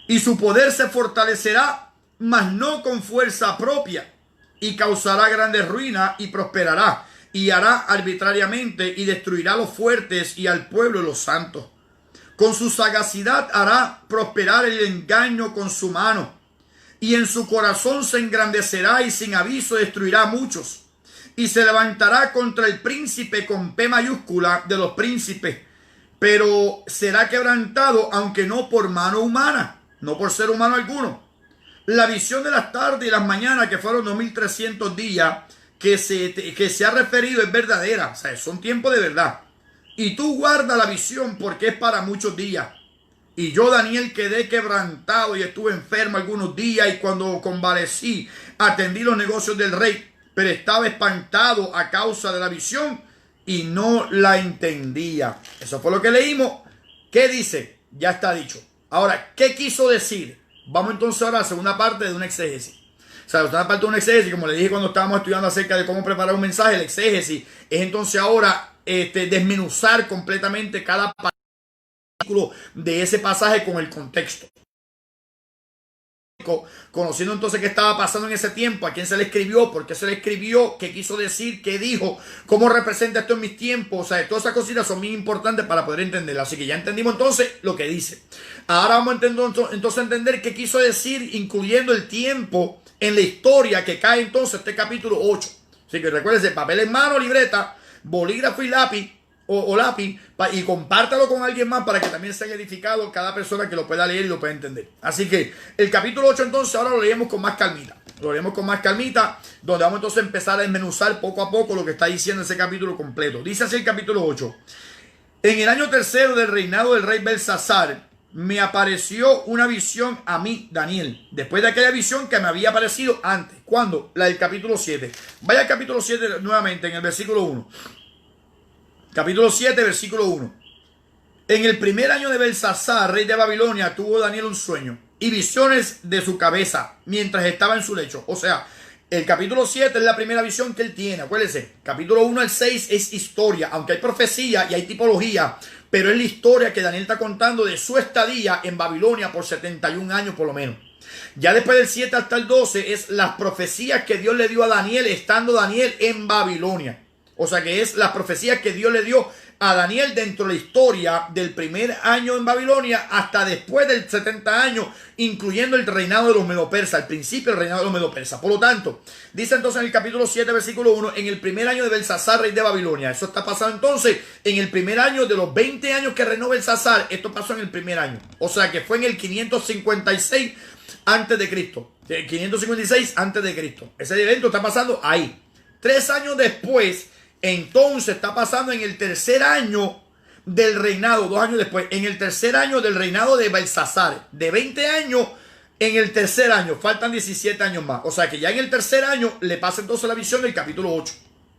Y su poder se fortalecerá, mas no con fuerza propia, y causará grandes ruinas y prosperará, y hará arbitrariamente y destruirá a los fuertes y al pueblo de los santos. Con su sagacidad hará prosperar el engaño con su mano, y en su corazón se engrandecerá y sin aviso destruirá a muchos. Y se levantará contra el príncipe con P mayúscula de los príncipes, pero será quebrantado, aunque no por mano humana, no por ser humano alguno. La visión de las tardes y las mañanas, que fueron 2300 días, que se ha referido, es verdadera. O sea, son tiempos de verdad. Y tú guarda la visión, porque es para muchos días. Y yo, Daniel, quedé quebrantado y estuve enfermo algunos días, y cuando convalecí, atendí los negocios del rey, pero estaba espantado a causa de la visión y no la entendía. Eso fue lo que leímos. ¿Qué dice? Ya está dicho. Ahora, ¿qué quiso decir? Vamos entonces ahora a la segunda parte de una exégesis. O sea, la segunda parte de una exégesis, como le dije cuando estábamos estudiando acerca de cómo preparar un mensaje, el exégesis es entonces ahora desmenuzar completamente cada artículo de ese pasaje con el contexto. Conociendo entonces qué estaba pasando en ese tiempo, a quién se le escribió, por qué se le escribió, qué quiso decir, qué dijo, cómo representa esto en mis tiempos. O sea, todas esas cositas son muy importantes para poder entenderlo. Así que ya entendimos entonces lo que dice. Ahora vamos a entender qué quiso decir, incluyendo el tiempo en la historia que cae entonces este capítulo 8. Así que recuérdense: papel en mano, libreta, bolígrafo y lápiz, o lápiz, y compártalo con alguien más para que también sea edificado cada persona que lo pueda leer y lo pueda entender. Así que el capítulo 8 entonces ahora lo leemos con más calmita. Lo leemos con más calmita, donde vamos entonces a empezar a desmenuzar poco a poco lo que está diciendo ese capítulo completo. Dice así el capítulo 8. En el año 3 del reinado del rey Belsasar, me apareció una visión a mí, Daniel, después de aquella visión que me había aparecido antes. ¿Cuándo? La del capítulo 7. Vaya al capítulo 7 nuevamente, en el versículo 1. capítulo 7, versículo 1. En el primer año de Belsasar, rey de Babilonia, tuvo Daniel un sueño y visiones de su cabeza mientras estaba en su lecho. O sea, el capítulo 7 es la primera visión que él tiene. Acuérdense, capítulo 1 al 6 es historia, aunque hay profecía y hay tipología, pero es la historia que Daniel está contando de su estadía en Babilonia por 71 años por lo menos. Ya después del 7 hasta el 12 es las profecías que Dios le dio a Daniel estando Daniel en Babilonia. O sea que es las profecías que Dios le dio a Daniel dentro de la historia del primer año en Babilonia hasta después del 70 años, incluyendo el reinado de los medopersas, al principio del reinado de los medopersas. Por lo tanto, dice entonces en el capítulo 7, versículo 1, en el primer año de Belsasar, rey de Babilonia. Eso está pasando entonces en el primer año de los 20 años que reinó Belsasar. Esto pasó en el primer año. O sea que fue en el 556 antes de Cristo. 556 antes de Cristo. Ese evento está pasando ahí. 3 años después, entonces está pasando en el tercer año del reinado, 2 años después, en el tercer año del reinado de Belsasar. De 20 años, en el tercer año, faltan 17 años más. O sea que ya en el tercer año le pasa entonces la visión del capítulo 8.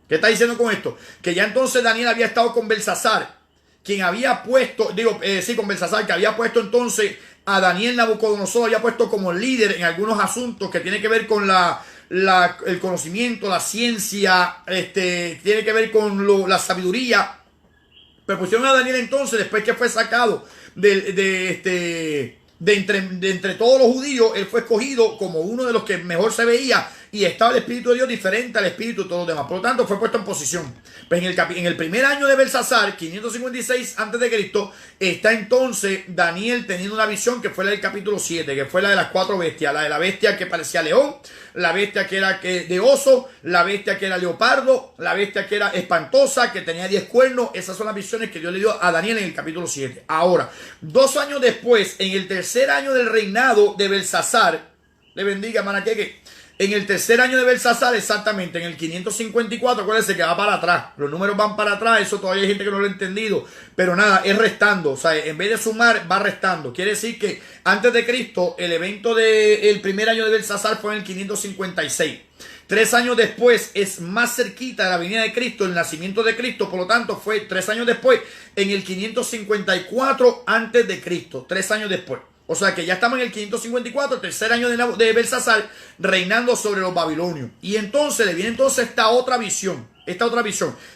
¿Qué está diciendo con esto? Que ya entonces Daniel había estado con Belsasar, quien había puesto, con Belsasar, que había puesto entonces a Daniel Nabucodonosor, había puesto como líder en algunos asuntos que tiene que ver con el conocimiento, la ciencia, tiene que ver con la sabiduría. Pero pusieron a Daniel entonces, después que fue sacado de entre todos los judíos, él fue escogido como uno de los que mejor se veía y estaba el Espíritu de Dios diferente al Espíritu de todos los demás. Por lo tanto, fue puesto en posición. Pues en el primer año de Belsasar, 556 a.C., está entonces Daniel teniendo una visión que fue la del capítulo 7, que fue la de las 4 bestias. La de la bestia que parecía león, la bestia que era de oso, la bestia que era leopardo, la bestia que era espantosa, que tenía 10 cuernos. Esas son las visiones que Dios le dio a Daniel en el capítulo 7. Ahora, 2 años después, en el tercer año del reinado de Belsasar, le bendiga, Manaqueque. En el tercer año de Belsasar, exactamente, en el 554, acuérdense que va para atrás. Los números van para atrás, eso todavía hay gente que no lo ha entendido. Pero nada, es restando. O sea, en vez de sumar, va restando. Quiere decir que antes de Cristo, el evento del primer año de Belsasar fue en el 556. 3 años después es más cerquita de la venida de Cristo, el nacimiento de Cristo. Por lo tanto, fue 3 años después, en el 554 antes de Cristo. 3 años después. O sea que ya estamos en el 554, tercer año de Belsasar, reinando sobre los babilonios. Y entonces le viene entonces esta otra visión.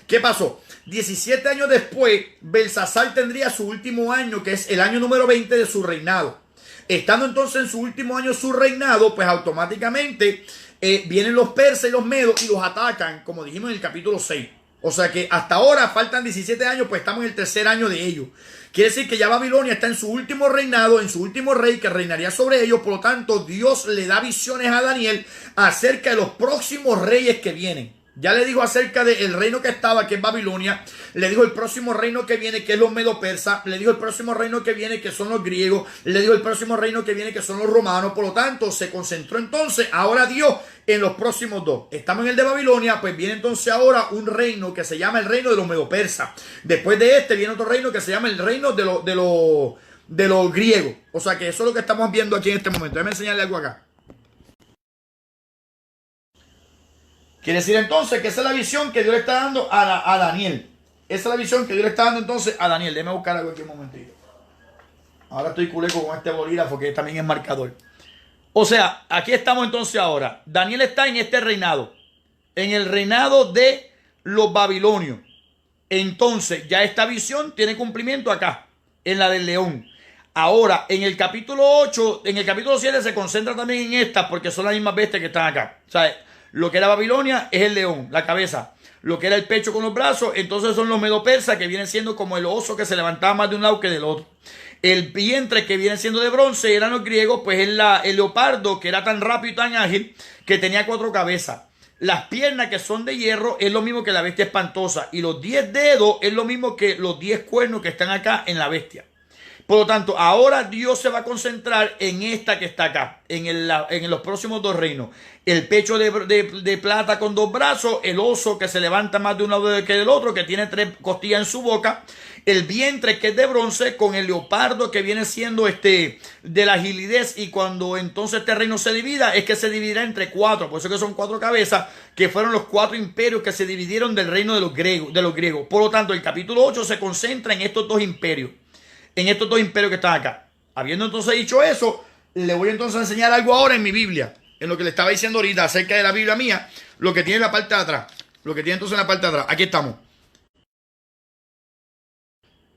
¿Qué pasó? 17 años después, Belsasar tendría su último año, que es el año número 20 de su reinado. Estando entonces en su último año de su reinado, pues automáticamente vienen los persas y los medos y los atacan, como dijimos en el capítulo 6. O sea que hasta ahora faltan 17 años, pues estamos en el tercer año de ellos. Quiere decir que ya Babilonia está en su último reinado, en su último rey que reinaría sobre ellos. Por lo tanto, Dios le da visiones a Daniel acerca de los próximos reyes que vienen. Ya le dijo acerca del reino que estaba, que es Babilonia. Le dijo el próximo reino que viene, que es los medo-persas. Le dijo el próximo reino que viene, que son los griegos. Le dijo el próximo reino que viene, que son los romanos. Por lo tanto, se concentró entonces, ahora Dios, en los próximos 2. Estamos en el de Babilonia, pues viene entonces ahora un reino que se llama el reino de los medo-persas. Después de este viene otro reino que se llama el reino de los griegos. O sea que eso es lo que estamos viendo aquí en este momento. Déjame enseñarle algo acá. Quiere decir entonces que esa es la visión que Dios le está dando a Daniel. Esa es la visión que Dios le está dando entonces a Daniel. Déjame buscar algo aquí un momentito. Ahora estoy culeco con este bolígrafo que también es marcador. O sea, aquí estamos entonces ahora. Daniel está en este reinado. En el reinado de los babilonios. Entonces, ya esta visión tiene cumplimiento acá. En la del león. Ahora, en el capítulo 8, en el capítulo 7 se concentra también en estas porque son las mismas bestias que están acá. O sea, lo que era Babilonia es el león, la cabeza. Lo que era el pecho con los brazos, entonces son los medo-persas que vienen siendo como el oso que se levantaba más de un lado que del otro. El vientre que viene siendo de bronce eran los griegos, pues es el leopardo que era tan rápido y tan ágil que tenía 4 cabezas. Las piernas que son de hierro es lo mismo que la bestia espantosa. Y los 10 dedos es lo mismo que los 10 cuernos que están acá en la bestia. Por lo tanto, ahora Dios se va a concentrar en esta que está acá, en los próximos dos reinos. El pecho de plata con dos brazos, el oso que se levanta más de un lado que del otro, que tiene 3 costillas en su boca, el vientre que es de bronce, con el leopardo que viene siendo de la agilidad, y cuando entonces este reino se divida, es que se dividirá entre 4, por eso que son 4 cabezas, que fueron los 4 imperios que se dividieron del reino de los griegos. Por lo tanto, el capítulo 8 se concentra en estos dos imperios. En estos dos imperios que están acá. Habiendo entonces dicho eso, le voy entonces a enseñar algo ahora en mi Biblia, en lo que le estaba diciendo ahorita acerca de la Biblia mía, lo que tiene en la parte de atrás. Lo que tiene entonces en la parte de atrás. Aquí estamos.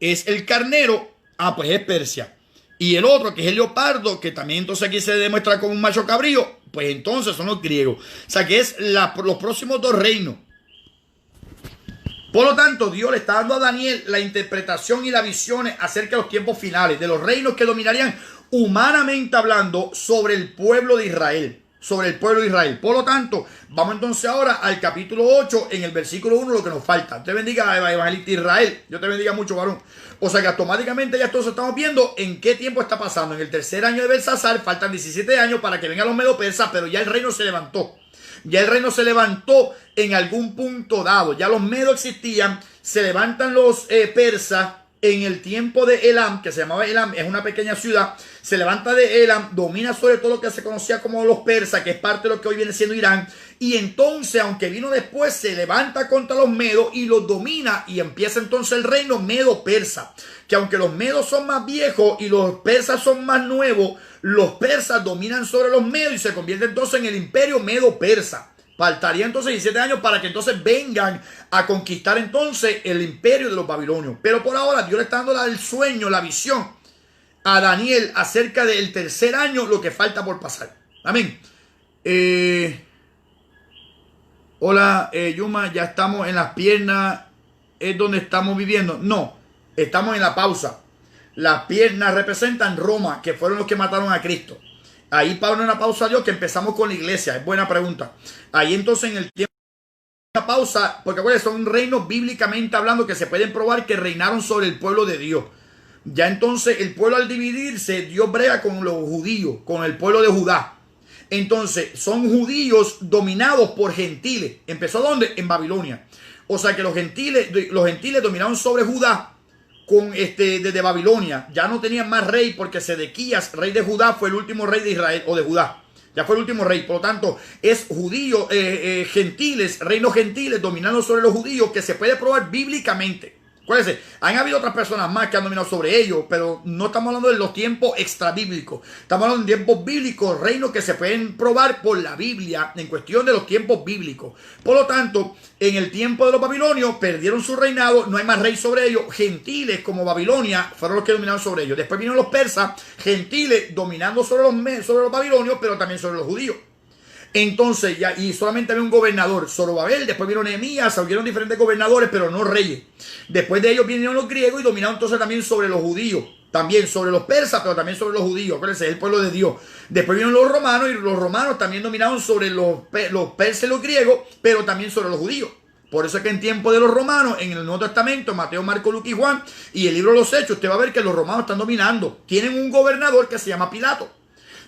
Es el carnero, pues es Persia. Y el otro, que es el leopardo, que también entonces aquí se demuestra como un macho cabrío, pues entonces son los griegos. O sea que es los próximos dos reinos. Por lo tanto, Dios le está dando a Daniel la interpretación y las visiones acerca de los tiempos finales, de los reinos que dominarían humanamente hablando sobre el pueblo de Israel. Sobre el pueblo de Israel. Por lo tanto, vamos entonces ahora al capítulo 8, en el versículo 1, lo que nos falta. Dios te bendiga, evangelista Israel. Dios te bendiga mucho, varón. O sea que automáticamente ya entonces estamos viendo en qué tiempo está pasando. En el tercer año de Belsasar, faltan 17 años para que vengan los medo persas, pero ya el reino se levantó. Ya el reino se levantó en algún punto dado. Ya los medos existían. Se levantan los persas en el tiempo de Elam, que se llamaba Elam, es una pequeña ciudad. Se levanta de Elam, domina sobre todo lo que se conocía como los persas, que es parte de lo que hoy viene siendo Irán. Y entonces, aunque vino después, se levanta contra los medos y los domina. Y empieza entonces el reino medo-persa. Que aunque los medos son más viejos y los persas son más nuevos, los persas dominan sobre los medos y se convierte entonces en el imperio medo-persa. Faltaría entonces 17 años para que entonces vengan a conquistar entonces el imperio de los babilonios. Pero por ahora Dios le está dando el sueño, la visión a Daniel acerca del tercer año, lo que falta por pasar. Amén. Hola, Yuma, ya estamos en las piernas, es donde estamos viviendo. No, estamos en la pausa. Las piernas representan Roma, que fueron los que mataron a Cristo. Ahí Pablo una pausa a Dios, que empezamos con la iglesia. Es buena pregunta. Ahí entonces en el tiempo una pausa, porque acuérdense, son reinos bíblicamente hablando que se pueden probar que reinaron sobre el pueblo de Dios. Ya entonces el pueblo al dividirse, Dios brega con los judíos, con el pueblo de Judá. Entonces son judíos dominados por gentiles. ¿Empezó dónde? En Babilonia. O sea que los gentiles dominaron sobre Judá. Desde Babilonia ya no tenían más rey, porque Sedequías, rey de Judá, fue el último rey de Israel o de Judá. Ya fue el último rey. Por lo tanto, es judíos, gentiles, reinos gentiles dominando sobre los judíos, que se puede probar bíblicamente. Acuérdense, han habido otras personas más que han dominado sobre ellos, pero no estamos hablando de los tiempos extrabíblicos. Estamos hablando de tiempos bíblicos, reinos que se pueden probar por la Biblia en cuestión de los tiempos bíblicos. Por lo tanto, en el tiempo de los babilonios perdieron su reinado, no hay más rey sobre ellos. Gentiles como Babilonia fueron los que dominaron sobre ellos. Después vinieron los persas, gentiles dominando sobre los babilonios, pero también sobre los judíos. Entonces, y solamente había un gobernador, Zorobabel. Después vino Nehemías, hubieron diferentes gobernadores, pero no reyes. Después de ellos vinieron los griegos y dominaron entonces también sobre los judíos. También sobre los persas, pero también sobre los judíos. Acuérdense, es el pueblo de Dios. Después vinieron los romanos, y los romanos también dominaron sobre los persas y los griegos, pero también sobre los judíos. Por eso es que en tiempo de los romanos, en el Nuevo Testamento, Mateo, Marco, Lucas y Juan, y el libro de los Hechos, usted va a ver que los romanos están dominando. Tienen un gobernador que se llama Pilato.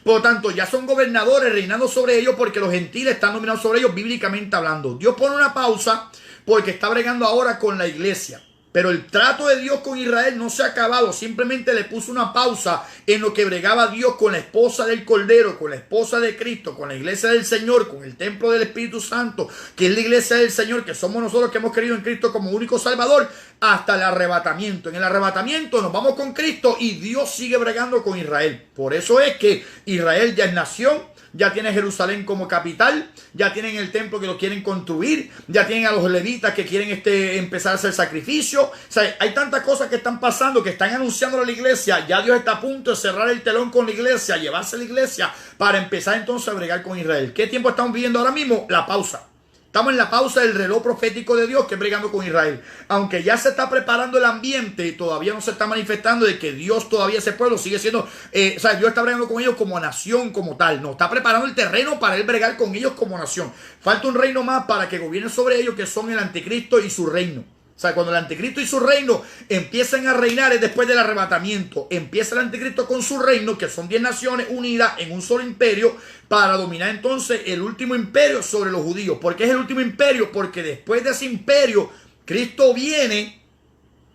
Por lo tanto, ya son gobernadores reinando sobre ellos, porque los gentiles están dominados sobre ellos bíblicamente hablando. Dios pone una pausa porque está bregando ahora con la iglesia. Pero el trato de Dios con Israel no se ha acabado. Simplemente le puso una pausa en lo que bregaba Dios con la esposa del Cordero, con la esposa de Cristo, con la iglesia del Señor, con el templo del Espíritu Santo, que es la iglesia del Señor, que somos nosotros que hemos creído en Cristo como único Salvador, hasta el arrebatamiento. En el arrebatamiento nos vamos con Cristo y Dios sigue bregando con Israel. Por eso es que Israel ya es nación. Ya tiene Jerusalén como capital, ya tienen el templo que lo quieren construir, ya tienen a los levitas que quieren empezar a hacer sacrificio. O sea, hay tantas cosas que están pasando, que están anunciando a la iglesia. Ya Dios está a punto de cerrar el telón con la iglesia, llevarse la iglesia para empezar entonces a bregar con Israel. ¿Qué tiempo estamos viviendo ahora mismo? La pausa. Estamos en la pausa del reloj profético de Dios, que es bregando con Israel. Aunque ya se está preparando el ambiente, todavía no se está manifestando de que Dios todavía, ese pueblo sigue siendo, Dios está bregando con ellos como nación, como tal. No, está preparando el terreno para él bregar con ellos como nación. Falta un reino más para que gobierne sobre ellos, que son el anticristo y su reino. O sea, cuando el anticristo y su reino empiezan a reinar es después del arrebatamiento. Empieza el anticristo con su reino, que son 10 naciones unidas en un solo imperio, para dominar entonces el último imperio sobre los judíos. ¿Por qué es el último imperio? Porque después de ese imperio, Cristo viene,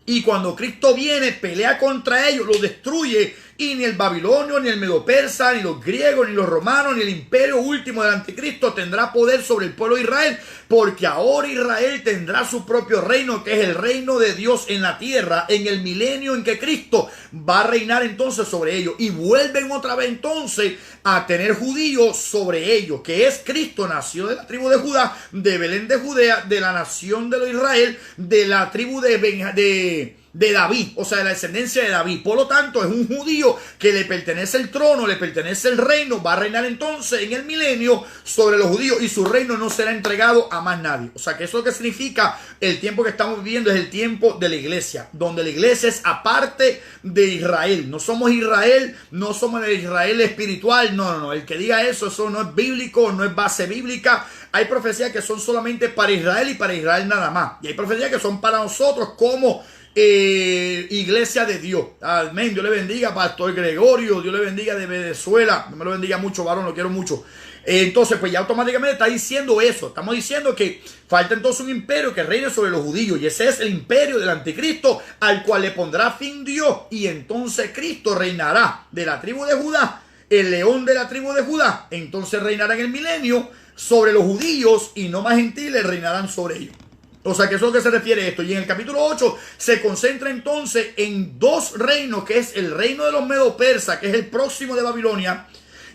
y cuando Cristo viene, pelea contra ellos, los destruye, y ni el babilonio, ni el medo-persa, ni los griegos, ni los romanos, ni el imperio último del anticristo tendrá poder sobre el pueblo de Israel, porque ahora Israel tendrá su propio reino, que es el reino de Dios en la tierra, en el milenio en que Cristo va a reinar entonces sobre ellos, y vuelven otra vez entonces a tener judíos sobre ellos, que es Cristo, nació de la tribu de Judá, de Belén de Judea, de la nación de Israel, de la tribu de David, o sea, de la descendencia de David. Por lo tanto, es un judío que le pertenece el trono, le pertenece el reino, va a reinar entonces en el milenio sobre los judíos, y su reino no será entregado a más nadie. O sea, que eso es lo que significa el tiempo que estamos viviendo, es el tiempo de la iglesia, donde la iglesia es aparte de Israel. No somos Israel, no somos el Israel espiritual, no. El que diga eso no es bíblico, no es base bíblica. Hay profecías que son solamente para Israel y para Israel nada más. Y hay profecías que son para nosotros como iglesia de Dios. Amén. Dios le bendiga, Pastor Gregorio. Dios le bendiga de Venezuela. Dios me lo bendiga mucho, varón. Lo quiero mucho. Entonces, pues ya automáticamente está diciendo eso. Estamos diciendo que falta entonces un imperio que reine sobre los judíos. Y ese es el imperio del anticristo, al cual le pondrá fin Dios. Y entonces Cristo reinará de la tribu de Judá, el león de la tribu de Judá. Entonces reinará en el milenio sobre los judíos, y no más gentiles reinarán sobre ellos. O sea, que eso es lo que se refiere a esto. Y en el capítulo 8 se concentra entonces en dos reinos, que es el reino de los medo-persas, que es el próximo de Babilonia,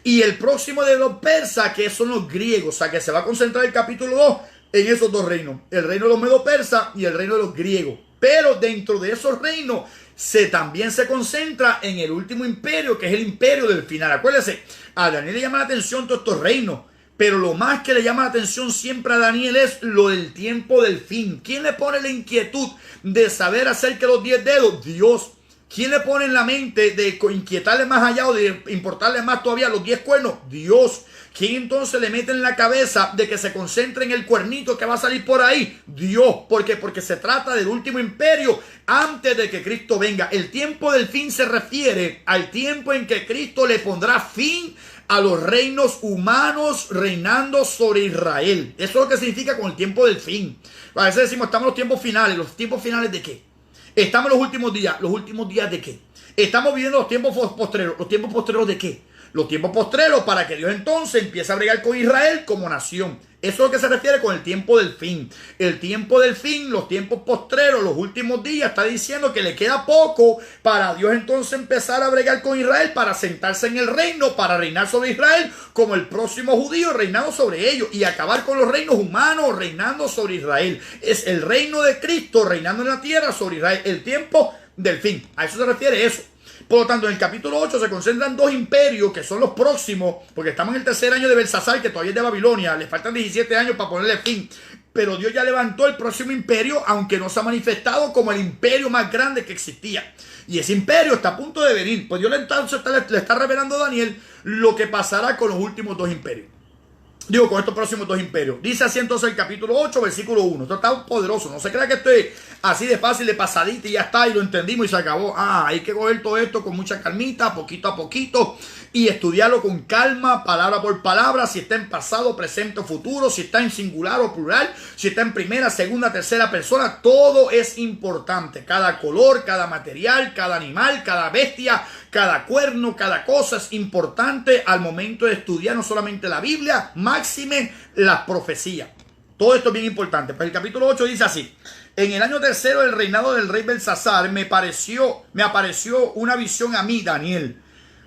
y el próximo de los persas, que son los griegos. O sea, que se va a concentrar el capítulo 2 en esos dos reinos, el reino de los medo-persas y el reino de los griegos. Pero dentro de esos reinos también se concentra en el último imperio, que es el imperio del final. Acuérdense, a Daniel le llama la atención todos estos reinos, pero lo más que le llama la atención siempre a Daniel es lo del tiempo del fin. ¿Quién le pone la inquietud de saber acerca de los 10 dedos? Dios. ¿Quién le pone en la mente de inquietarle más allá o de importarle más todavía los 10 cuernos? Dios. ¿Quién entonces le mete en la cabeza de que se concentre en el cuernito que va a salir por ahí? Dios. ¿Por qué? Porque se trata del último imperio antes de que Cristo venga. El tiempo del fin se refiere al tiempo en que Cristo le pondrá fin a los reinos humanos reinando sobre Israel. Eso es lo que significa con el tiempo del fin. A veces decimos, estamos en los tiempos finales. ¿Los tiempos finales de qué? Estamos en los últimos días. ¿Los últimos días de qué? Estamos viviendo los tiempos postreros. ¿Los tiempos postreros de qué? Los tiempos postreros para que Dios entonces empiece a bregar con Israel como nación. Eso es lo que se refiere con el tiempo del fin. El tiempo del fin, los tiempos postreros, los últimos días, está diciendo que le queda poco para Dios entonces empezar a bregar con Israel, para sentarse en el reino, para reinar sobre Israel como el próximo judío reinando sobre ellos, y acabar con los reinos humanos reinando sobre Israel. Es el reino de Cristo reinando en la tierra sobre Israel. El tiempo del fin. A eso se refiere eso. Por lo tanto, en el capítulo 8 se concentran dos imperios que son los próximos, porque estamos en el tercer año de Belsasar, que todavía es de Babilonia. Le faltan 17 años para ponerle fin. Pero Dios ya levantó el próximo imperio, aunque no se ha manifestado como el imperio más grande que existía. Y ese imperio está a punto de venir. Pues Dios entonces le está revelando a Daniel lo que pasará con los últimos dos imperios. Digo, con estos próximos dos imperios. Dice así entonces el capítulo 8, versículo 1. Esto está poderoso. No se crea que estoy así de fácil, de pasadita y ya está, y lo entendimos y se acabó. Hay que coger todo esto con mucha calmita, poquito a poquito, y estudiarlo con calma, palabra por palabra, si está en pasado, presente o futuro, si está en singular o plural, si está en primera, segunda, tercera persona. Todo es importante. Cada color, cada material, cada animal, cada bestia, cada cuerno, cada cosa es importante al momento de estudiar no solamente la Biblia, máxime las profecías. Todo esto es bien importante. Pues el capítulo 8 dice así: en el año tercero del reinado del rey Belsasar me apareció una visión a mí, Daniel,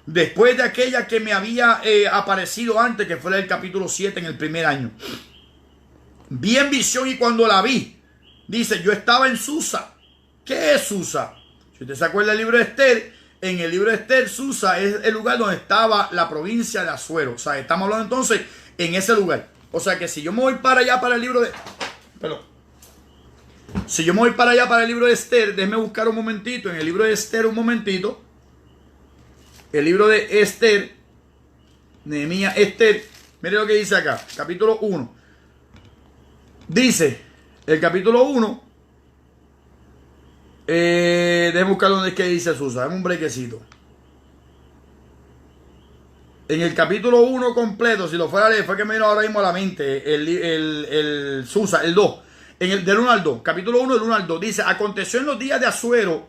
después de aquella que me había aparecido antes, que fue el capítulo 7 en el primer año. Vi en visión, y cuando la vi, dice, yo estaba en Susa. ¿Qué es Susa? Si usted se acuerda del libro de Esther, en el libro de Esther, Susa es el lugar donde estaba la provincia de Asuero. O sea, estamos hablando entonces en ese lugar. O sea que si yo me voy para allá para el libro de... Perdón. Si yo me voy para allá para el libro de Esther, déjeme buscar un momentito. En el libro de Esther, un momentito. El libro de Esther. Nehemías, Esther. Mire lo que dice acá. Capítulo 1. Dice, el capítulo 1. Déjame buscar donde es que dice Susa. Dame un brequecito. En el capítulo 1 completo, si lo fuera a leer, fue que me vino ahora mismo a la mente el Susa, el 2. Del 1 al 2. Capítulo 1 del 1 al 2. Dice, aconteció en los días de Asuero,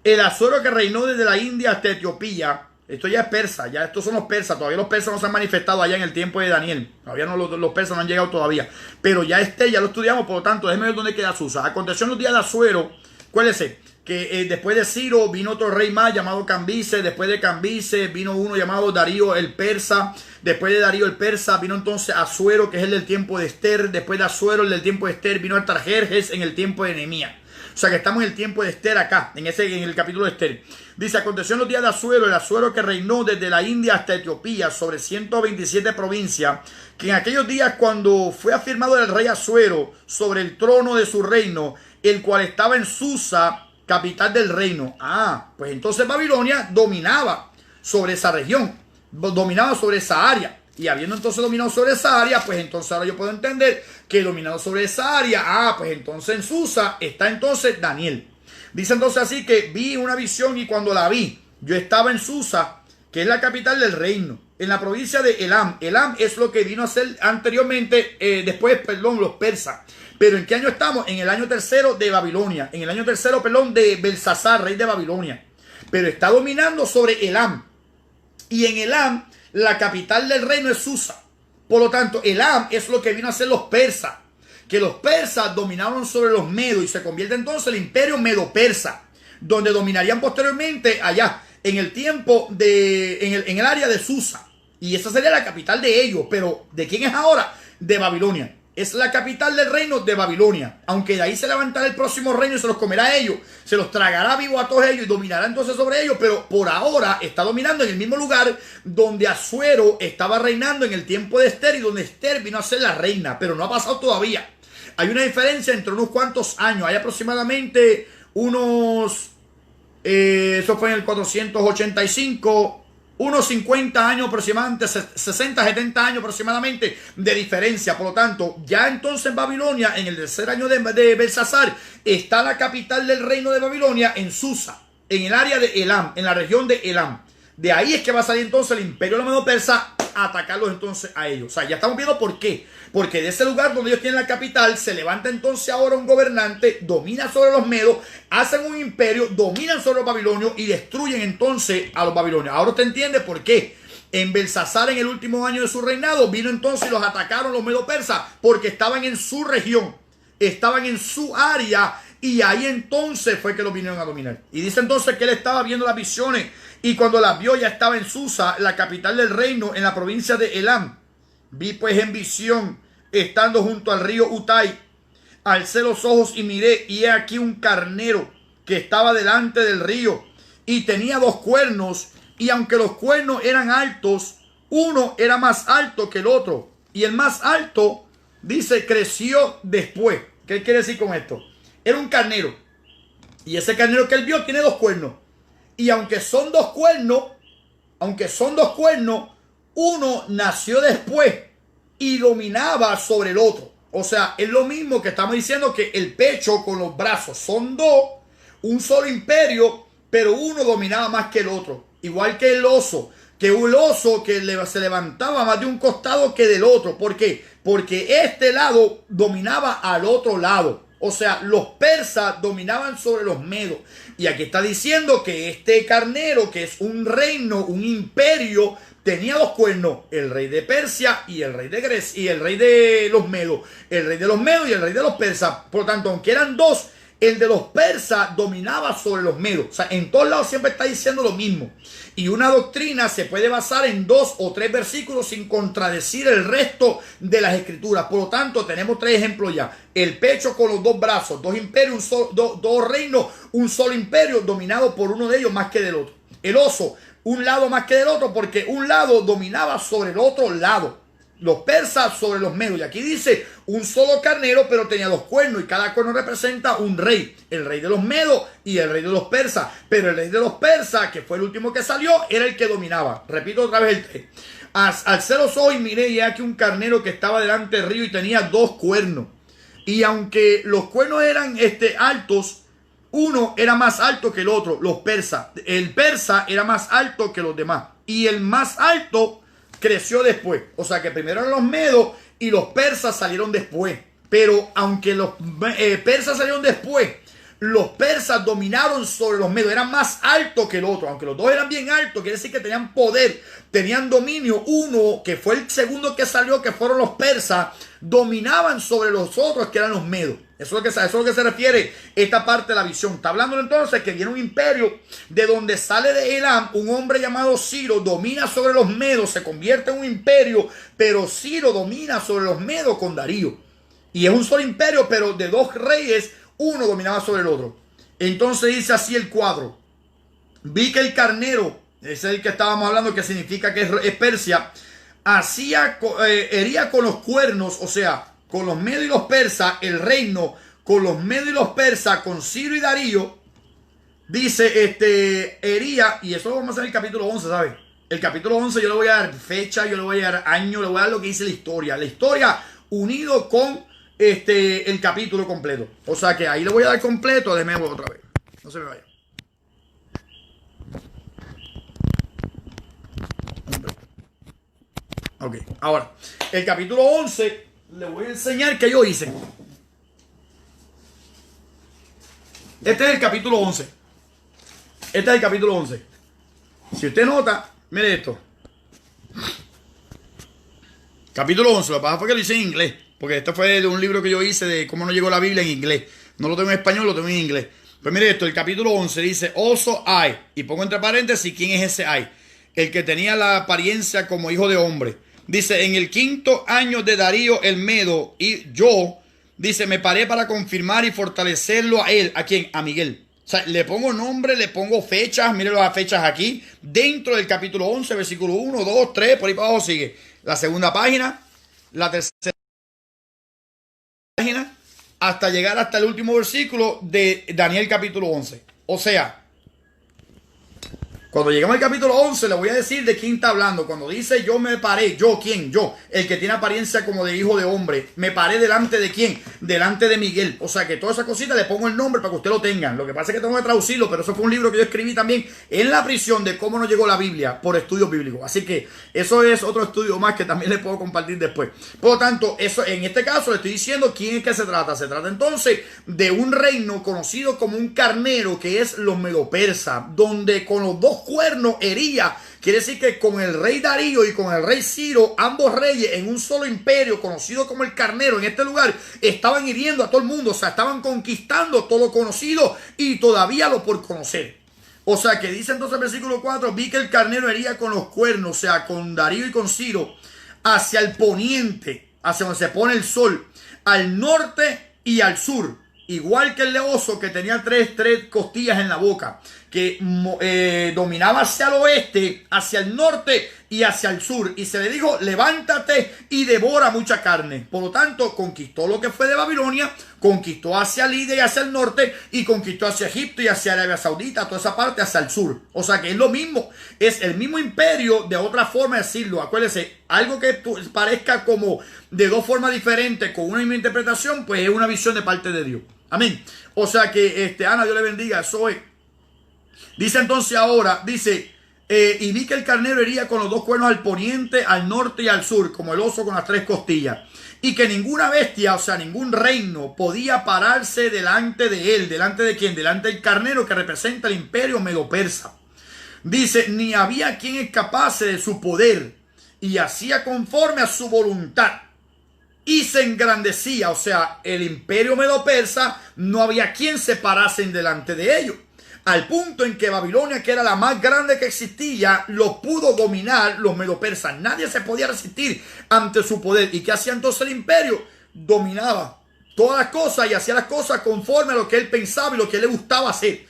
el Asuero que reinó desde la India hasta Etiopía. Esto ya es persa, ya estos son los persas. Todavía los persas no se han manifestado allá en el tiempo de Daniel. Todavía no, los persas no han llegado todavía. Pero ya ya lo estudiamos, por lo tanto, déjeme ver dónde queda Susa. Aconteció en los días de Asuero, ¿cuál es ese? Que después de Ciro vino otro rey más llamado Cambises. Después de Cambises vino uno llamado Darío el persa. Después de Darío el persa vino entonces Asuero, que es el del tiempo de Esther. Después de Asuero, el del tiempo de Esther, vino Artajerjes en el tiempo de Nehemías. O sea que estamos en el tiempo de Esther acá, en el capítulo de Esther. Dice, aconteció en los días de Asuero, el Asuero que reinó desde la India hasta Etiopía sobre 127 provincias, que en aquellos días cuando fue afirmado el rey Asuero sobre el trono de su reino, el cual estaba en Susa, capital del reino. Pues entonces Babilonia dominaba sobre esa región, dominaba sobre esa área. Y habiendo entonces dominado sobre esa área, pues entonces ahora yo puedo entender que dominado sobre esa área, pues entonces en Susa está entonces Daniel. Dice entonces así que vi una visión y cuando la vi, yo estaba en Susa, que es la capital del reino, en la provincia de Elam. Elam es lo que vino a ser anteriormente, los persas. Pero ¿en qué año estamos? En el año tercero de Babilonia. En el año tercero, de Belsasar, rey de Babilonia. Pero está dominando sobre Elam. Y en Elam, la capital del reino es Susa. Por lo tanto, Elam es lo que vino a ser los persas. Que los persas dominaron sobre los medos y se convierte entonces el imperio medo-persa. Donde dominarían posteriormente allá, en el tiempo en el área de Susa. Y esa sería la capital de ellos. Pero ¿de quién es ahora? De Babilonia. Es la capital del reino de Babilonia. Aunque de ahí se levantará el próximo reino y se los comerá a ellos. Se los tragará vivo a todos ellos y dominará entonces sobre ellos. Pero por ahora está dominando en el mismo lugar donde Asuero estaba reinando en el tiempo de Esther y donde Esther vino a ser la reina. Pero no ha pasado todavía. Hay una diferencia entre unos cuantos años. Hay aproximadamente unos... eso fue en el 485... unos 50 años aproximadamente, 60, 70 años aproximadamente de diferencia. Por lo tanto, ya entonces en Babilonia, en el tercer año de Belsasar, está la capital del reino de Babilonia en Susa, en el área de Elam, en la región de Elam. De ahí es que va a salir entonces el imperio de los Medo-Persa a atacarlos entonces a ellos. O sea, ya estamos viendo por qué. Porque de ese lugar donde ellos tienen la capital, se levanta entonces ahora un gobernante, domina sobre los medos, hacen un imperio, dominan sobre los babilonios y destruyen entonces a los babilonios. Ahora usted entiende por qué. En Belsasar, en el último año de su reinado, vino entonces y los atacaron los medo-persas porque estaban en su región, estaban en su área y ahí entonces fue que los vinieron a dominar. Y dice entonces que él estaba viendo las visiones y cuando las vio ya estaba en Susa, la capital del reino, en la provincia de Elam. Vi pues en visión, estando junto al río Utai, alcé los ojos y miré, y he aquí un carnero que estaba delante del río, y tenía 2 cuernos, y aunque los cuernos eran altos, uno era más alto que el otro, y el más alto, dice, creció después. ¿Qué quiere decir con esto? Era un carnero, y ese carnero que él vio tiene 2 cuernos, y aunque son dos cuernos, uno nació después y dominaba sobre el otro. O sea, es lo mismo que estamos diciendo que el pecho con los brazos son 2, un solo imperio, pero uno dominaba más que el otro. Igual que el oso, que un oso que se levantaba más de un costado que del otro. ¿Por qué? Porque este lado dominaba al otro lado. O sea, los persas dominaban sobre los medos. Y aquí está diciendo que este carnero, que es un reino, un imperio, tenía 2 cuernos, el rey de Persia y el rey de Grecia, y el rey de los medos, el rey de los medos y el rey de los persas. Por lo tanto, aunque eran 2, el de los persas dominaba sobre los medos. O sea, en todos lados siempre está diciendo lo mismo. Y una doctrina se puede basar en 2 o 3 versículos sin contradecir el resto de las escrituras. Por lo tanto, tenemos 3 ejemplos ya. El pecho con los 2 brazos, 2 imperios, 2 reinos, un solo imperio dominado por uno de ellos más que del otro. El oso, un lado más que del otro, porque un lado dominaba sobre el otro lado. Los persas sobre los medos. Y aquí dice un solo carnero, pero tenía 2 cuernos. Y cada cuerno representa un rey. El rey de los medos y el rey de los persas. Pero el rey de los persas, que fue el último que salió, era el que dominaba. Repito otra vez el 3. Alcé los ojos y miré, y aquí un carnero que estaba delante del río y tenía 2 cuernos. Y aunque los cuernos eran altos, uno era más alto que el otro, los persas. El persa era más alto que los demás. Y el más alto creció después. O sea que primero eran los medos y los persas salieron después. Pero aunque los persas salieron después, los persas dominaron sobre los medos, eran más altos que el otro. Aunque los dos eran bien altos, quiere decir que tenían poder, tenían dominio. Uno, que fue el segundo que salió, que fueron los persas, dominaban sobre los otros, que eran los medos. Eso es lo que se refiere esta parte de la visión. Está hablando entonces que viene un imperio de donde sale de Elam un hombre llamado Ciro, domina sobre los medos, se convierte en un imperio, pero Ciro domina sobre los medos con Darío. Y es un solo imperio, pero de dos reyes, uno dominaba sobre el otro. Entonces dice así el cuadro. Vi que el carnero, ese es el que estábamos hablando, que significa que es Persia, hería con los cuernos, o sea, con los medos y los persas, el reino, con los medos y los persas, con Ciro y Darío, dice, hería, y eso lo vamos a hacer en el capítulo 11, ¿sabes? El capítulo 11 yo le voy a dar fecha, yo le voy a dar año, le voy a dar lo que dice la historia. La historia unido con el capítulo completo. O sea que ahí le voy a dar completo, déjeme otra vez. No se me vaya. Ok, ahora, el capítulo 11, le voy a enseñar qué yo hice. Este es el capítulo 11. Este es el capítulo 11. Si usted nota, mire esto. Capítulo 11, lo que pasa fue que lo hice en inglés. Porque esto fue de un libro que yo hice de cómo no llegó la Biblia en inglés. No lo tengo en español, lo tengo en inglés. Pues mire esto, el capítulo 11 dice, also I, y pongo entre paréntesis, ¿quién es ese I? El que tenía la apariencia como hijo de hombre. Dice, en el 5º año de Darío el Medo, y yo, dice, me paré para confirmar y fortalecerlo a él. ¿A quién? A Miguel. O sea, le pongo nombre, le pongo fechas, miren las fechas aquí, dentro del capítulo 11, versículo 1, 2, 3, por ahí para abajo sigue. La segunda página, la tercera página, hasta llegar hasta el último versículo de Daniel capítulo 11. O sea, cuando lleguemos al capítulo 11 le voy a decir de quién está hablando. Cuando dice yo me paré, ¿yo quién? Yo, el que tiene apariencia como de hijo de hombre. ¿Me paré delante de quién? Delante de Miguel. O sea que toda esa cosita le pongo el nombre para que usted lo tenga. Lo que pasa es que tengo que traducirlo, pero eso fue un libro que yo escribí también en la prisión de cómo no llegó la Biblia por estudios bíblicos. Así que eso es otro estudio más que también le puedo compartir después. Por lo tanto, eso, en este caso le estoy diciendo quién es que se trata. Se trata entonces de un reino conocido como un carnero, que es los medopersas, donde con los dos cuernos hería. Quiere decir que con el rey Darío y con el rey Ciro, ambos reyes en un solo imperio conocido como el carnero, en este lugar estaban hiriendo a todo el mundo. O sea, estaban conquistando todo lo conocido y todavía lo por conocer. O sea que dice entonces el versículo 4, vi que el carnero hería con los cuernos, o sea, con Darío y con Ciro, hacia el poniente, hacia donde se pone el sol, al norte y al sur. Igual que el leoso, que tenía tres costillas en la boca, que dominaba hacia el oeste, hacia el norte y hacia el sur. Y se le dijo, levántate y devora mucha carne. Por lo tanto, conquistó lo que fue de Babilonia, conquistó hacia Lidia y hacia el norte, y conquistó hacia Egipto y hacia Arabia Saudita, toda esa parte hacia el sur. O sea que es lo mismo, es el mismo imperio, de otra forma de decirlo. Acuérdense, algo que parezca como de dos formas diferentes, con una misma interpretación, pues es una visión de parte de Dios. Amén. O sea que, Ana, Dios le bendiga. Eso es. Dice entonces ahora, dice, y vi que el carnero hería con los dos cuernos al poniente, al norte y al sur, como el oso con las tres costillas. Y que ninguna bestia, o sea, ningún reino podía pararse delante de él. ¿Delante de quién? Delante del carnero, que representa el imperio medo-persa. Dice, ni había quien escapase de su poder, y hacía conforme a su voluntad. Y se engrandecía, o sea, el imperio medo-persa, no había quien se parase delante de ellos. Al punto en que Babilonia, que era la más grande que existía, lo pudo dominar los medo-persas. Nadie se podía resistir ante su poder. ¿Y qué hacía entonces el imperio? Dominaba todas las cosas y hacía las cosas conforme a lo que él pensaba y lo que le gustaba hacer.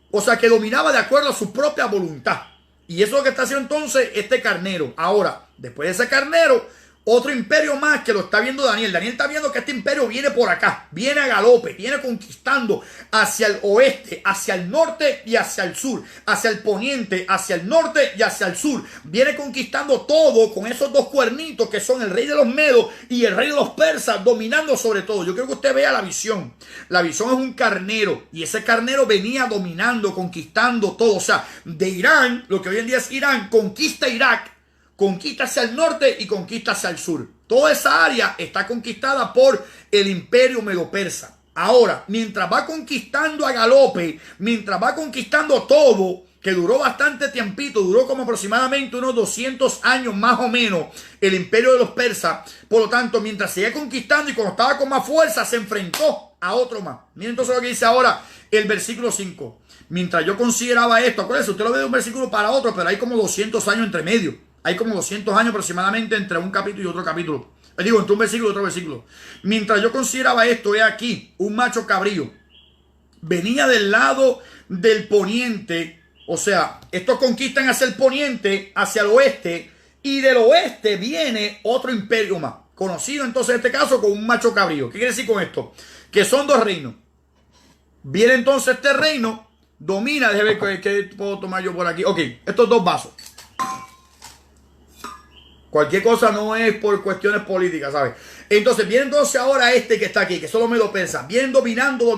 O sea, que dominaba de acuerdo a su propia voluntad. Y eso es lo que está haciendo entonces este carnero. Ahora, después de ese carnero, Otro imperio más que lo está viendo Daniel. Daniel está viendo que este imperio viene por acá, viene a galope, viene conquistando hacia el oeste, hacia el norte y hacia el sur, hacia el poniente, hacia el norte y hacia el sur. Viene conquistando todo con esos dos cuernitos que son el rey de los medos y el rey de los persas, dominando sobre todo. Yo quiero que usted vea la visión. La visión es un carnero y ese carnero venía dominando, conquistando todo. O sea, de Irán, lo que hoy en día es Irán, conquista Irak, conquista hacia el norte y conquista hacia el sur. Toda esa área está conquistada por el imperio medo-persa. Ahora, mientras va conquistando a galope, mientras va conquistando todo, que duró bastante tiempito, duró como aproximadamente unos 200 años más o menos, el imperio de los persas. Por lo tanto, mientras seguía conquistando y cuando estaba con más fuerza, se enfrentó a otro más. Miren entonces lo que dice ahora el versículo 5. Mientras yo consideraba esto, acuérdense, usted lo ve de un versículo para otro, pero hay como 200 años entre medio. Hay como 200 años aproximadamente entre un capítulo y otro capítulo. Digo, entre un versículo y otro versículo. Mientras yo consideraba esto, he aquí un macho cabrío. Venía del lado del poniente. O sea, estos conquistan hacia el poniente, hacia el oeste. Y del oeste viene otro imperio más. Conocido entonces en este caso como un macho cabrío. ¿Qué quiere decir con esto? Que son dos reinos. Viene entonces este reino. Domina. Déjame ver qué puedo tomar yo por aquí. Ok, estos dos vasos. Cualquier cosa no es por cuestiones políticas, ¿sabes? Entonces, viene entonces ahora este que está aquí, que son los medo-persas. Vienen dominando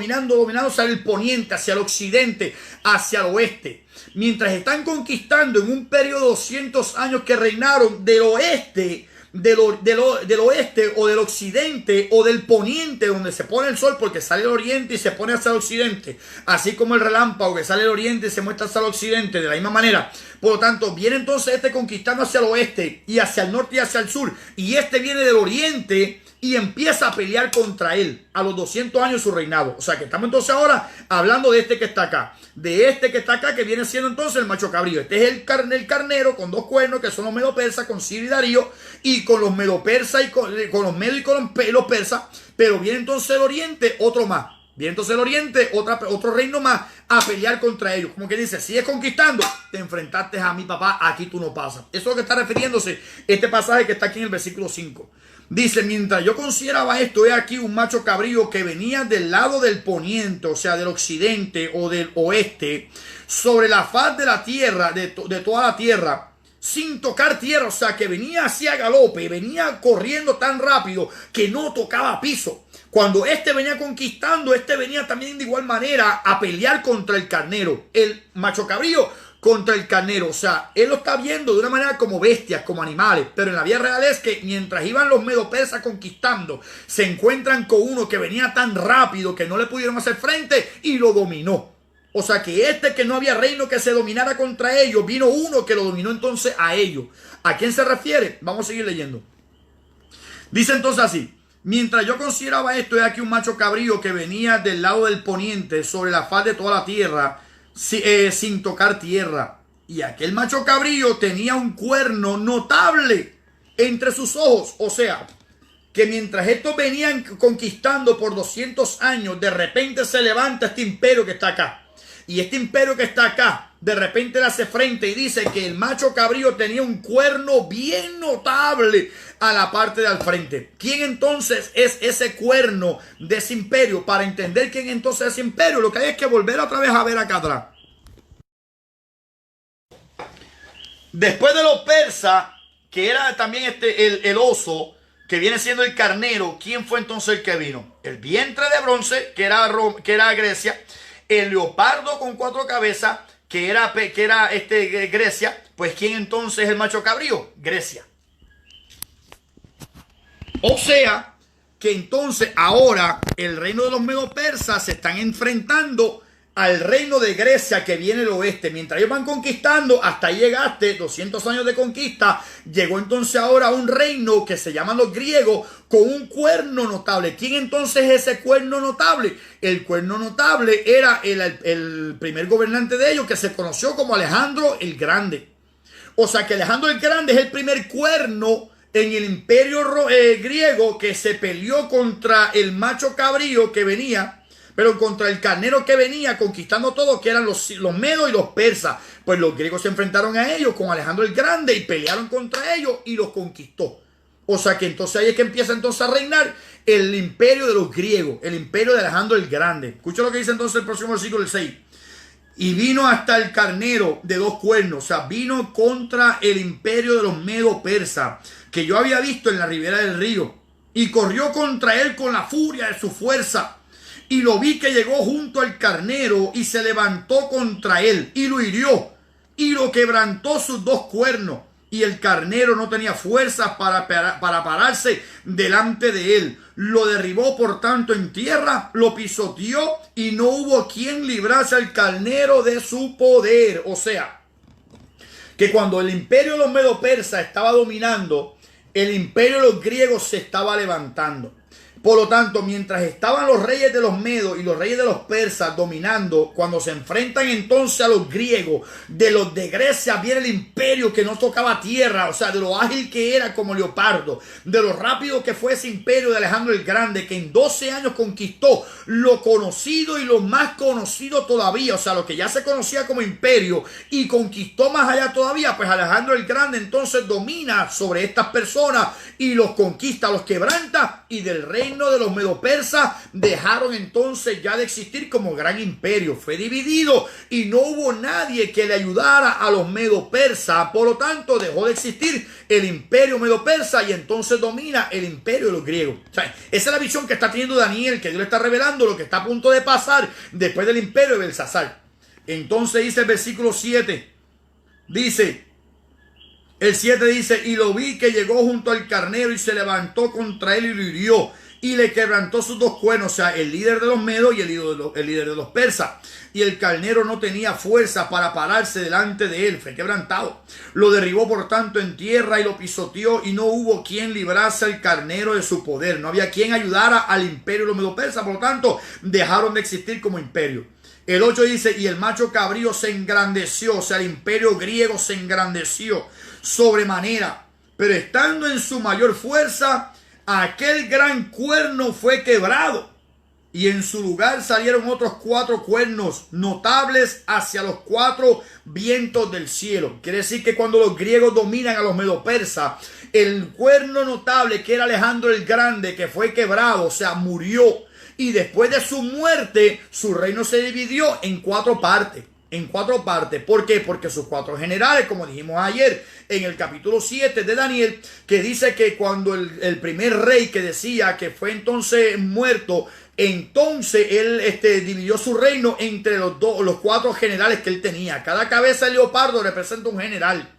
hacia el poniente, hacia el occidente, hacia el oeste. Mientras están conquistando en un periodo de 200 años que reinaron del oeste, del oeste o del occidente o del poniente, donde se pone el sol porque sale el oriente y se pone hacia el occidente, así como el relámpago que sale del oriente y se muestra hacia el occidente, de la misma manera. Por lo tanto, viene entonces este conquistando hacia el oeste y hacia el norte y hacia el sur, y este viene del oriente y empieza a pelear contra él a los 200 años de su reinado. O sea que estamos entonces ahora hablando de este que está acá. De este que está acá, que viene siendo entonces el macho cabrío. Este es el carnero con dos cuernos, que son los medo-persas, con Ciro y Darío, y con los medo-persas y con los medos y con los persas. Pero viene entonces el oriente, otro más. Viene entonces el oriente, otro reino más, a pelear contra ellos. Como que dice, sigues conquistando, te enfrentaste a mi papá, aquí tú no pasas. Eso es lo que está refiriéndose este pasaje que está aquí en el versículo 5. Dice, mientras yo consideraba esto, he aquí un macho cabrío que venía del lado del poniente, o sea, del occidente o del oeste, sobre la faz de la tierra, de toda la tierra, sin tocar tierra. O sea, que venía hacia galope, venía corriendo tan rápido que no tocaba piso. Cuando este venía conquistando, este venía también de igual manera a pelear contra el carnero, el macho cabrío contra el carnero. O sea, él lo está viendo de una manera como bestias, como animales. Pero en la vida real es que mientras iban los medo-persas conquistando, se encuentran con uno que venía tan rápido que no le pudieron hacer frente y lo dominó. O sea que este, que no había reino que se dominara contra ellos, vino uno que lo dominó entonces a ellos. ¿A quién se refiere? Vamos a seguir leyendo. Dice entonces así. Mientras yo consideraba esto, he aquí un macho cabrío que venía del lado del poniente sobre la faz de toda la tierra, sin tocar tierra. Y aquel macho cabrío tenía un cuerno notable entre sus ojos. O sea, que mientras estos venían conquistando por 200 años, de repente se levanta este imperio que está acá. Y este imperio que está acá, de repente le hace frente y dice que el macho cabrío tenía un cuerno bien notable a la parte de al frente. ¿Quién entonces es ese cuerno de ese imperio? Para entender quién entonces es ese imperio, lo que hay es que volver otra vez a ver acá atrás. Después de los persas, que era también el oso, que viene siendo el carnero, ¿quién fue entonces el que vino? El vientre de bronce, que era Grecia. El leopardo con 4 cabezas, que era Grecia. Pues ¿quién entonces es el macho cabrío? Grecia. O sea, que entonces ahora el reino de los medo-persas se están enfrentando al reino de Grecia que viene del oeste. Mientras ellos van conquistando, hasta ahí llegaste, 200 años de conquista, llegó entonces ahora un reino que se llaman los griegos con un cuerno notable. ¿Quién entonces es ese cuerno notable? El cuerno notable era el primer gobernante de ellos, que se conoció como Alejandro el Grande. O sea que Alejandro el Grande es el primer cuerno en el imperio griego que se peleó contra el macho cabrío que venía, pero contra el carnero que venía conquistando todo, que eran los medos y los persas. Pues los griegos se enfrentaron a ellos con Alejandro el Grande y pelearon contra ellos y los conquistó. O sea que entonces ahí es que empieza entonces a reinar el imperio de los griegos, el imperio de Alejandro el Grande. Escucha lo que dice entonces el próximo versículo, el 6. Y vino hasta el carnero de 2 cuernos, o sea, vino contra el imperio de los medo-persas, que yo había visto en la ribera del río, y corrió contra él con la furia de su fuerza. Y lo vi que llegó junto al carnero y se levantó contra él y lo hirió y lo quebrantó sus 2 cuernos. Y el carnero no tenía fuerzas para pararse delante de él. Lo derribó por tanto en tierra, lo pisoteó y no hubo quien librase al carnero de su poder. O sea, que cuando el imperio de los medo-persas estaba dominando, el imperio de los griegos se estaba levantando. Por lo tanto, mientras estaban los reyes de los medos y los reyes de los persas dominando, cuando se enfrentan entonces a los griegos, de los de Grecia viene el imperio que no tocaba tierra, o sea, de lo ágil que era como leopardo, de lo rápido que fue ese imperio de Alejandro el Grande, que en 12 años conquistó lo conocido y lo más conocido todavía, o sea, lo que ya se conocía como imperio y conquistó más allá todavía. Pues Alejandro el Grande entonces domina sobre estas personas y los conquista, los quebranta, y del reino de los medo-persas dejaron entonces ya de existir como gran imperio. Fue dividido y no hubo nadie que le ayudara a los medo-persas. Por lo tanto, dejó de existir el imperio medo-persa y entonces domina el imperio de los griegos. O sea, esa es la visión que está teniendo Daniel, que Dios le está revelando lo que está a punto de pasar después del imperio de Belsasar. Entonces dice el versículo 7, dice... El 7 dice, y lo vi que llegó junto al carnero y se levantó contra él y lo hirió y le quebrantó sus 2 cuernos, o sea, el líder de los medos y el líder de los persas. Y el carnero no tenía fuerza para pararse delante de él, fue quebrantado. Lo derribó por tanto en tierra y lo pisoteó y no hubo quien librase al carnero de su poder. No había quien ayudara al imperio de los medo-persas, por lo tanto dejaron de existir como imperio. El 8 dice, y el macho cabrío se engrandeció, o sea, el imperio griego se engrandeció sobremanera, pero estando en su mayor fuerza, aquel gran cuerno fue quebrado, y en su lugar salieron otros 4 cuernos notables hacia los 4 vientos del cielo. Quiere decir que cuando los griegos dominan a los medo-persas, el cuerno notable que era Alejandro el Grande, que fue quebrado, o sea, murió, y después de su muerte, su reino se dividió en 4 partes. En 4 partes. ¿Por qué? Porque sus 4 generales, como dijimos ayer en el capítulo 7 de Daniel, que dice que cuando el primer rey que decía que fue entonces muerto, entonces él dividió su reino entre los 4 generales que él tenía. Cada cabeza de leopardo representa un general.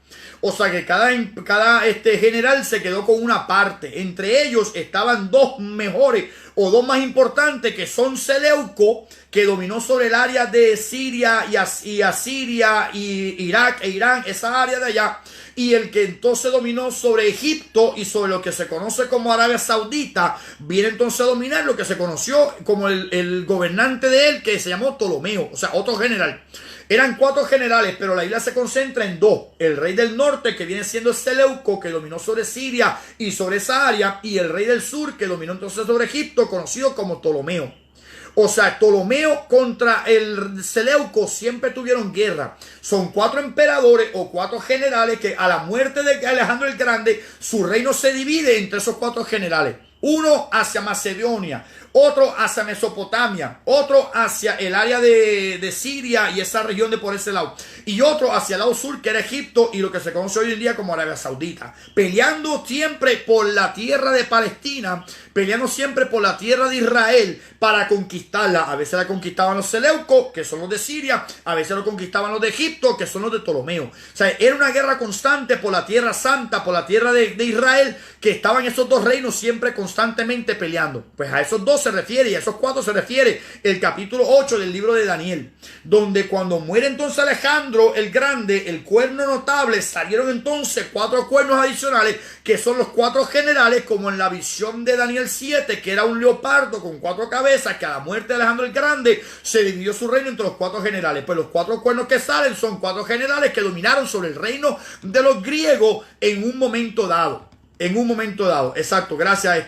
O sea que cada general se quedó con una parte. Entre ellos estaban 2 mejores o 2 más importantes, que son Seleuco, que dominó sobre el área de Siria y Asiria y Irak e Irán, esa área de allá. Y el que entonces dominó sobre Egipto y sobre lo que se conoce como Arabia Saudita, viene entonces a dominar lo que se conoció como el gobernante de él, que se llamó Ptolomeo, o sea, otro general. Eran 4 generales, pero la isla se concentra en 2. El rey del norte, que viene siendo Seleuco, que dominó sobre Siria y sobre esa área, y el rey del sur, que dominó entonces sobre Egipto, conocido como Ptolomeo. O sea, Ptolomeo contra el Seleuco siempre tuvieron guerra. Son 4 emperadores o 4 generales que a la muerte de Alejandro el Grande, su reino se divide entre esos 4 generales. Uno hacia Macedonia, otro hacia Mesopotamia, otro hacia el área de Siria y esa región de por ese lado, y otro hacia el lado sur, que era Egipto y lo que se conoce hoy en día como Arabia Saudita, peleando siempre por la tierra de Palestina, peleando siempre por la tierra de Israel para conquistarla. A veces la conquistaban los Seleucos, que son los de Siria, a veces lo conquistaban los de Egipto, que son los de Ptolomeo. O sea, era una guerra constante por la tierra santa, por la tierra de Israel, que estaban esos 2 reinos siempre constantemente peleando. Pues a esos 2 se refiere, y a esos 4 se refiere el capítulo 8 del libro de Daniel, donde cuando muere entonces Alejandro el Grande, el cuerno notable, salieron entonces 4 cuernos adicionales, que son los 4 generales, como en la visión de Daniel 7, que era un leopardo con 4 cabezas, que a la muerte de Alejandro el Grande se dividió su reino entre los 4 generales. Pues los 4 cuernos que salen son 4 generales que dominaron sobre el reino de los griegos en un momento dado. En un momento dado, exacto, gracias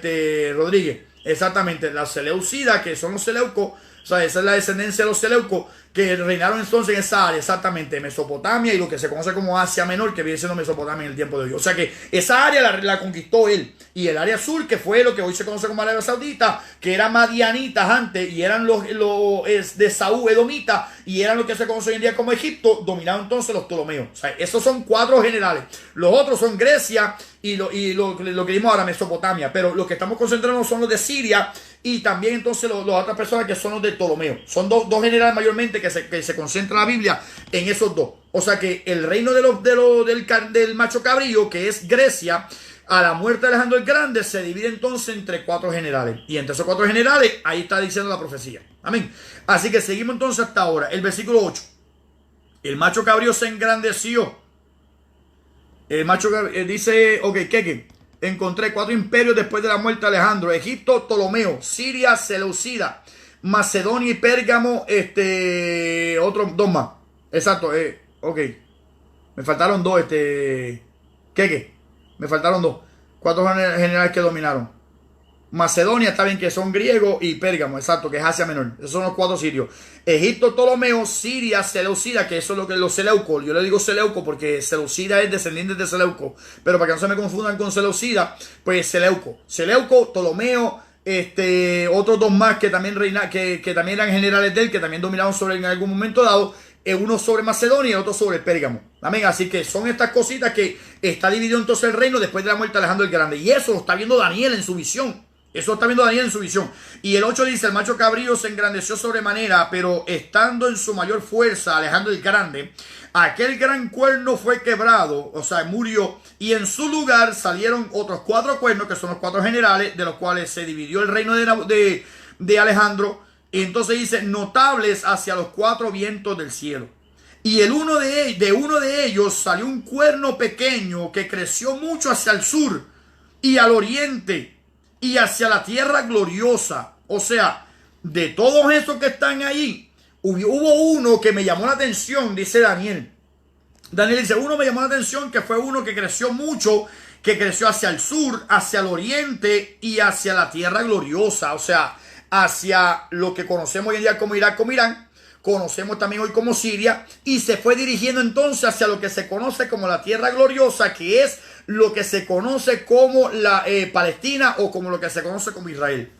Rodríguez. Exactamente, la Seleucida, que son los Seleucos, sea, esa es la descendencia de los Seleucos que reinaron entonces en esa área, exactamente, Mesopotamia y lo que se conoce como Asia Menor, que viene siendo Mesopotamia en el tiempo de hoy. O sea que esa área la conquistó él. Y el área sur, que fue lo que hoy se conoce como Arabia Saudita, que eran madianitas antes y eran los de Saúl, edomitas, y eran lo que se conoce hoy en día como Egipto, dominaron entonces los Ptolomeos. O sea, esos son 4 generales. Los otros son Grecia y lo que vimos ahora, Mesopotamia. Pero los que estamos concentrándonos son los de Siria y también entonces las otras personas que son los de Ptolomeo. Son dos generales mayormente que se concentra la Biblia en esos dos. O sea que el reino del macho cabrío, que es Grecia, a la muerte de Alejandro el Grande, se divide entonces entre 4 generales. Y entre esos 4 generales, ahí está diciendo la profecía. Amén. Así que seguimos entonces hasta ahora. El versículo 8. El macho cabrío se engrandeció. El macho dice, ok, ¿qué? Encontré 4 imperios después de la muerte de Alejandro: Egipto, Ptolomeo, Siria, Seleucida, Macedonia y Pérgamo, otros 2 más. Exacto, ok. Me faltaron 2, ¿qué? Me faltaron 2. 4 generales que dominaron. Macedonia, está bien, que son griegos, y Pérgamo, exacto, que es Asia Menor. Esos son los 4 sirios. Egipto, Ptolomeo, Siria, Seleucida, que eso es lo que los Seleucos. Yo le digo Seleuco porque Seleucida es descendiente de Seleuco. Pero para que no se me confundan con Seleucida, pues Seleuco, Ptolomeo, otros 2 más que también que también eran generales de él, que también dominaron sobre él en algún momento dado. Uno sobre Macedonia y otro sobre Pérgamo. Amén. Así que son estas cositas que está dividido entonces el reino después de la muerte de Alejandro el Grande. Y eso lo está viendo Daniel en su visión. Y el 8 dice: el macho cabrío se engrandeció sobremanera, pero estando en su mayor fuerza Alejandro el Grande, aquel gran cuerno fue quebrado, o sea, murió, y en su lugar salieron otros 4 cuernos, que son los 4 generales, de los cuales se dividió el reino de Alejandro. Y entonces dice: notables hacia los 4 vientos del cielo. Y de uno de ellos salió un cuerno pequeño que creció mucho hacia el sur y al oriente y hacia la tierra gloriosa. O sea, de todos esos que están ahí, hubo uno que me llamó la atención, dice Daniel. Daniel dice: uno me llamó la atención, que fue uno que creció mucho, que creció hacia el sur, hacia el oriente y hacia la tierra gloriosa. O sea, hacia lo que conocemos hoy en día como Irak, como Irán, conocemos también hoy como Siria, y se fue dirigiendo entonces hacia lo que se conoce como la tierra gloriosa, que es lo que se conoce como la Palestina, o como lo que se conoce como Israel.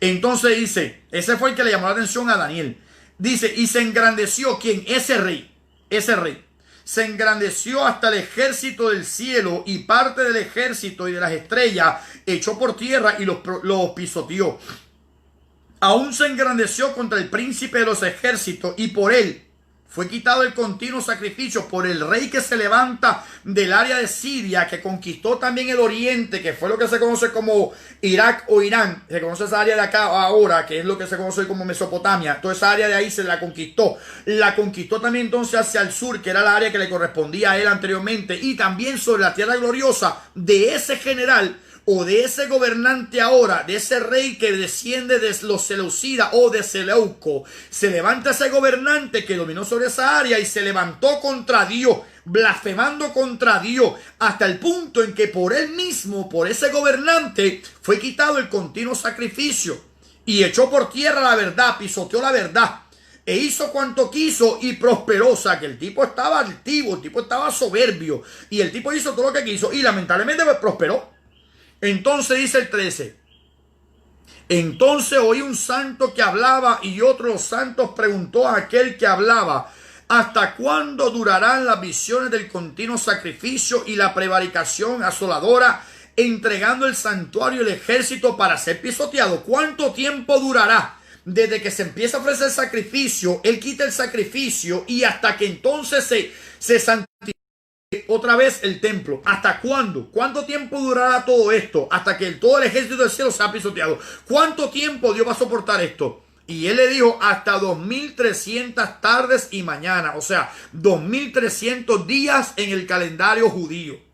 Entonces dice, ese fue el que le llamó la atención a Daniel. Dice: y se engrandeció, ¿quién? Ese rey. Se engrandeció hasta el ejército del cielo, y parte del ejército y de las estrellas echó por tierra y los pisoteó. Aún se engrandeció contra el príncipe de los ejércitos, y por él fue quitado el continuo sacrificio, por el rey que se levanta del área de Siria, que conquistó también el oriente, que fue lo que se conoce como Irak o Irán. Se conoce esa área de acá ahora, que es lo que se conoce como Mesopotamia. Toda esa área de ahí se la conquistó. La conquistó también entonces hacia el sur, que era la área que le correspondía a él anteriormente, y también sobre la tierra gloriosa de ese general, o de ese gobernante ahora, de ese rey que desciende de los Seleucidas o de Seleuco. Se levanta ese gobernante que dominó sobre esa área y se levantó contra Dios, blasfemando contra Dios, hasta el punto en que por él mismo, por ese gobernante, fue quitado el continuo sacrificio, y echó por tierra la verdad, pisoteó la verdad, e hizo cuanto quiso y prosperó. O sea que el tipo estaba altivo, el tipo estaba soberbio, y el tipo hizo todo lo que quiso, y lamentablemente prosperó. Entonces dice el 13: entonces oí un santo que hablaba, y otro de los santos preguntó a aquel que hablaba: ¿hasta cuándo durarán las visiones del continuo sacrificio y la prevaricación asoladora, entregando el santuario y el ejército para ser pisoteado? ¿Cuánto tiempo durará? Desde que se empieza a ofrecer el sacrificio, él quita el sacrificio, y hasta que entonces se santifica otra vez el templo. ¿Hasta cuándo? ¿Cuánto tiempo durará todo esto? Hasta que todo el ejército del cielo sea pisoteado. ¿Cuánto tiempo Dios va a soportar esto? Y él le dijo: hasta 2300 tardes y mañana. O sea, 2300 días en el calendario judío.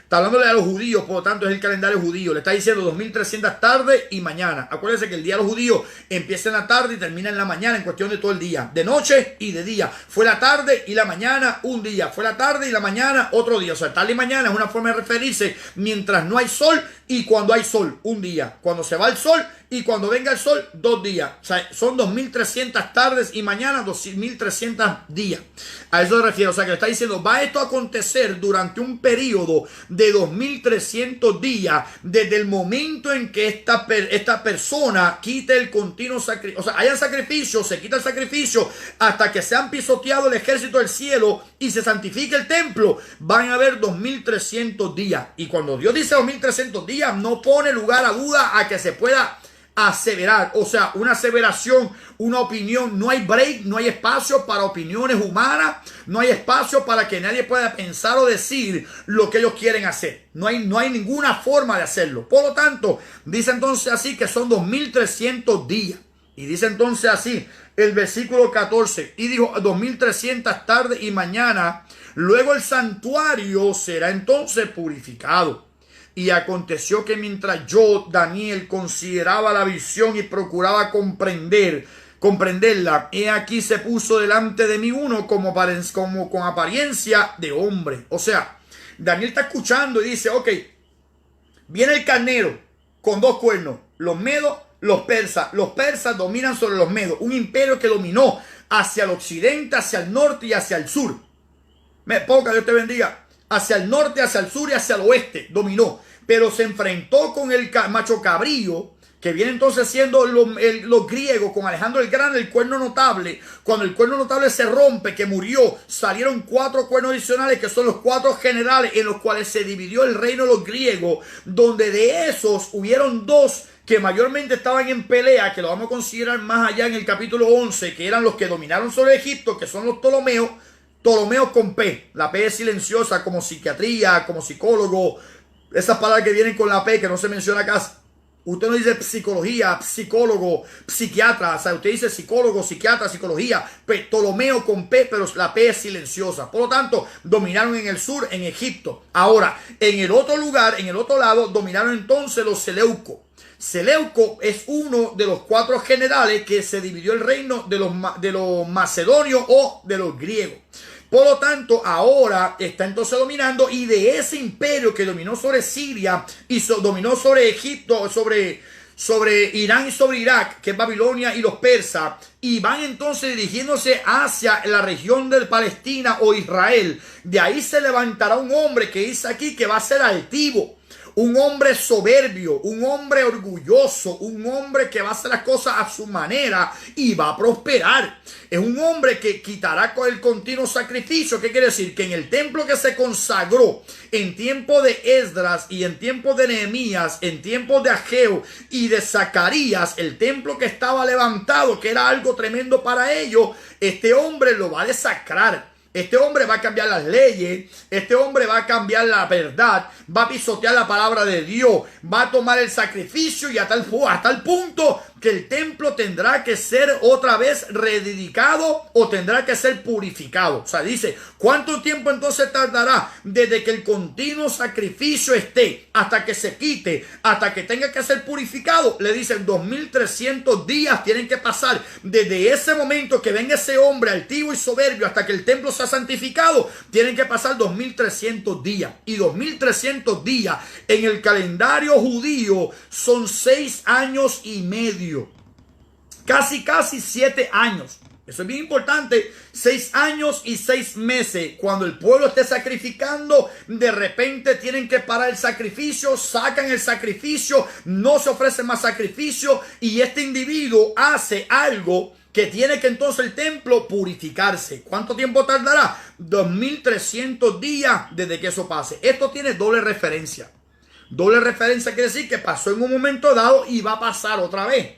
Está hablándole a los judíos, por lo tanto es el calendario judío. Le está diciendo 2300 tardes y mañana. Acuérdense que el día de los judíos empieza en la tarde y termina en la mañana, en cuestión de todo el día, de noche y de día. Fue la tarde y la mañana un día, fue la tarde y la mañana otro día. O sea, tarde y mañana es una forma de referirse mientras no hay sol y cuando hay sol, un día. Cuando se va el sol y cuando venga el sol, 2 días. O sea, son 2300 tardes y mañana 2300 días. A eso se refiere. O sea, que le está diciendo, va esto a acontecer durante un periodo de 2300 días, desde el momento en que esta persona quite el continuo sacrificio. O sea, haya sacrificio, se quita el sacrificio, hasta que se han pisoteado el ejército del cielo y se santifique el templo. Van a haber 2300 días. Y cuando Dios dice 2300 días, no pone lugar a duda a que se pueda aseverar, o sea, una aseveración, una opinión. No hay break, no hay espacio para opiniones humanas, no hay espacio para que nadie pueda pensar o decir lo que ellos quieren hacer. No hay ninguna forma de hacerlo. Por lo tanto, dice entonces así que son 2300 días. Y dice entonces así el versículo 14, y dijo 2300 tardes y mañana, luego el santuario será entonces purificado. Y aconteció que mientras yo, Daniel, consideraba la visión y procuraba comprenderla, he aquí se puso delante de mí uno como con apariencia de hombre. O sea, Daniel está escuchando y dice, ok, viene el carnero con 2 cuernos, los medos, los persas. Los persas dominan sobre los medos, un imperio que dominó hacia el occidente, hacia el norte y hacia el sur. Poca, Dios te bendiga. Hacia el norte, hacia el sur y hacia el oeste dominó, pero se enfrentó con el macho cabrío, que viene entonces siendo los griegos, con Alejandro el Grande, el cuerno notable. Cuando el cuerno notable se rompe, que murió, salieron 4 cuernos adicionales, que son los 4 generales en los cuales se dividió el reino de los griegos, donde de esos hubieron 2 que mayormente estaban en pelea, que lo vamos a considerar más allá en el capítulo 11, que eran los que dominaron sobre Egipto, que son los Ptolomeos. Ptolomeos con P, la P es silenciosa, como psiquiatría, como psicólogo, esas palabras que vienen con la P que no se menciona acá. Usted no dice psicología, psicólogo, psiquiatra, o sea, usted dice psicólogo, psiquiatra, psicología, Ptolomeo con P, pero la P es silenciosa. Por lo tanto, dominaron en el sur, en Egipto. Ahora, en el otro lugar, en el otro lado, dominaron entonces los Seleucos. Seleuco es uno de los 4 generales que se dividió el reino de los macedonios o de los griegos. Por lo tanto, ahora está entonces dominando, y de ese imperio que dominó sobre Siria y dominó sobre Egipto, sobre Irán y sobre Irak, que es Babilonia y los persas, y van entonces dirigiéndose hacia la región de Palestina o Israel. De ahí se levantará un hombre que dice aquí que va a ser altivo, un hombre soberbio, un hombre orgulloso, un hombre que va a hacer las cosas a su manera y va a prosperar. Es un hombre que quitará con el continuo sacrificio. ¿Qué quiere decir? Que en el templo que se consagró en tiempo de Esdras y en tiempo de Nehemías, en tiempo de Ageo y de Zacarías, el templo que estaba levantado, que era algo tremendo para ellos, este hombre lo va a desacrar. Este hombre va a cambiar las leyes, este hombre va a cambiar la verdad, va a pisotear la palabra de Dios, va a tomar el sacrificio y hasta el punto que el templo tendrá que ser otra vez rededicado o tendrá que ser purificado. O sea, dice, ¿cuánto tiempo entonces tardará desde que el continuo sacrificio esté hasta que se quite, hasta que tenga que ser purificado? Le dicen 2300 días tienen que pasar desde ese momento que venga ese hombre altivo y soberbio hasta que el templo sea santificado. Tienen que pasar 2300 días, y 2300 días en el calendario judío son 6 años y medio. Casi 7 años. Eso es bien importante. 6 años y 6 meses. Cuando el pueblo esté sacrificando, de repente tienen que parar el sacrificio, sacan el sacrificio, no se ofrece más sacrificio, y este individuo hace algo que tiene que entonces el templo purificarse. ¿Cuánto tiempo tardará? 2300 días desde que eso pase. Esto tiene doble referencia. Doble referencia quiere decir que pasó en un momento dado y va a pasar otra vez.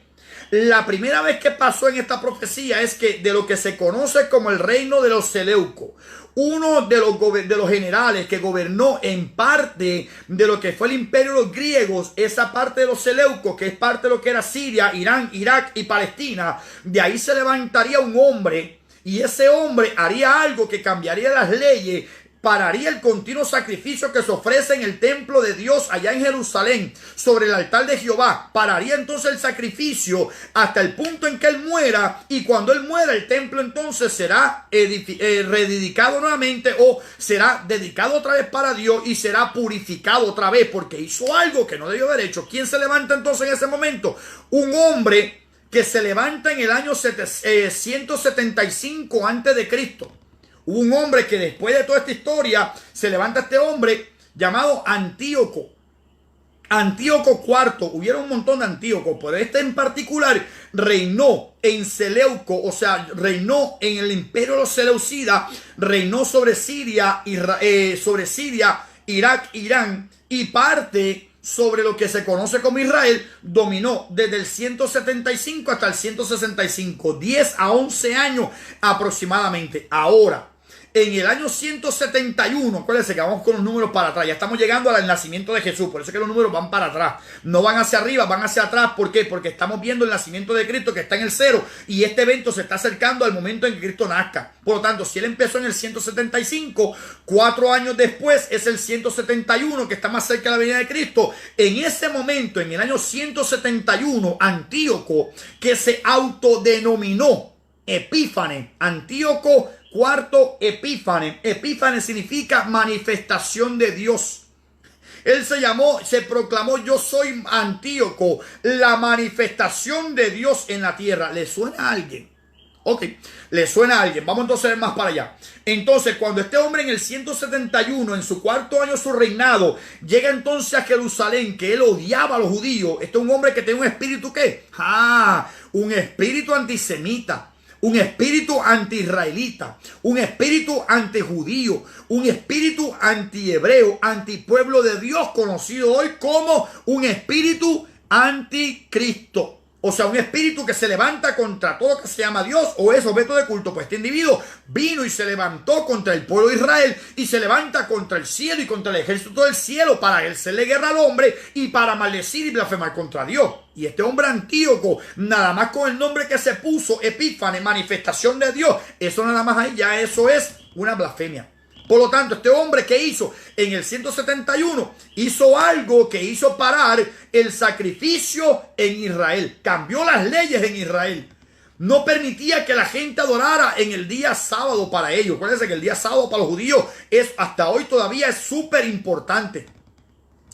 La primera vez que pasó en esta profecía es que de lo que se conoce como el reino de los Seleucos, uno de los generales que gobernó en parte de lo que fue el imperio de los griegos, esa parte de los Seleucos, que es parte de lo que era Siria, Irán, Irak y Palestina, de ahí se levantaría un hombre, y ese hombre haría algo que cambiaría las leyes pararía el continuo sacrificio que se ofrece en el templo de Dios allá en Jerusalén, sobre el altar de Jehová. Pararía entonces el sacrificio hasta el punto en que él muera, y cuando él muera el templo entonces será reeditado nuevamente, o será dedicado otra vez para Dios y será purificado otra vez porque hizo algo que no debió haber hecho. ¿Quién se levanta entonces en ese momento? Un hombre que se levanta en el año 175 antes de Cristo. Hubo un hombre que después de toda esta historia se levanta este hombre llamado Antíoco. Antíoco IV. Hubieron un montón de Antíocos, pero este en particular reinó en Seleuco, o sea, reinó en el imperio de los Seleucidas, reinó sobre Siria, Irak, Irán y parte sobre lo que se conoce como Israel. Dominó desde el 175 hasta el 165, 10 a 11 años aproximadamente. Ahora, en el año 171, acuérdense que vamos con los números para atrás. Ya estamos llegando al nacimiento de Jesús. Por eso es que los números van para atrás. No van hacia arriba, van hacia atrás. ¿Por qué? Porque estamos viendo el nacimiento de Cristo que está en el 0. Y este evento se está acercando al momento en que Cristo nazca. Por lo tanto, si él empezó en el 175, 4 años después es el 171, que está más cerca de la venida de Cristo. En ese momento, en el año 171, Antíoco, que se autodenominó Epífanes, Antíoco IV Epífanes. Epífanes significa manifestación de Dios. Él se proclamó: yo soy Antíoco, la manifestación de Dios en la tierra. ¿Le suena a alguien? Ok, le suena a alguien. Vamos entonces a ver más para allá. Entonces, cuando este hombre en el 171, en su 4º año de su reinado, llega entonces a Jerusalén, que él odiaba a los judíos. Este es un hombre que tiene un espíritu, ¿qué? Un espíritu antisemita. Un espíritu anti-israelita, un espíritu anti-judío, un espíritu anti-hebreo, anti-pueblo de Dios, conocido hoy como un espíritu anticristo. O sea, un espíritu que se levanta contra todo lo que se llama Dios o es objeto de culto. Pues este individuo vino y se levantó contra el pueblo de Israel y se levanta contra el cielo y contra el ejército del cielo para hacerle guerra al hombre y para maldecir y blasfemar contra Dios. Y este hombre Antíoco, nada más con el nombre que se puso, Epífanes, manifestación de Dios, eso nada más ahí, ya eso es una blasfemia. Por lo tanto, este hombre que hizo en el 171, hizo algo que hizo parar el sacrificio en Israel. Cambió las leyes en Israel. No permitía que la gente adorara en el día sábado para ellos. Acuérdense que el día sábado para los judíos es, hasta hoy todavía es súper importante.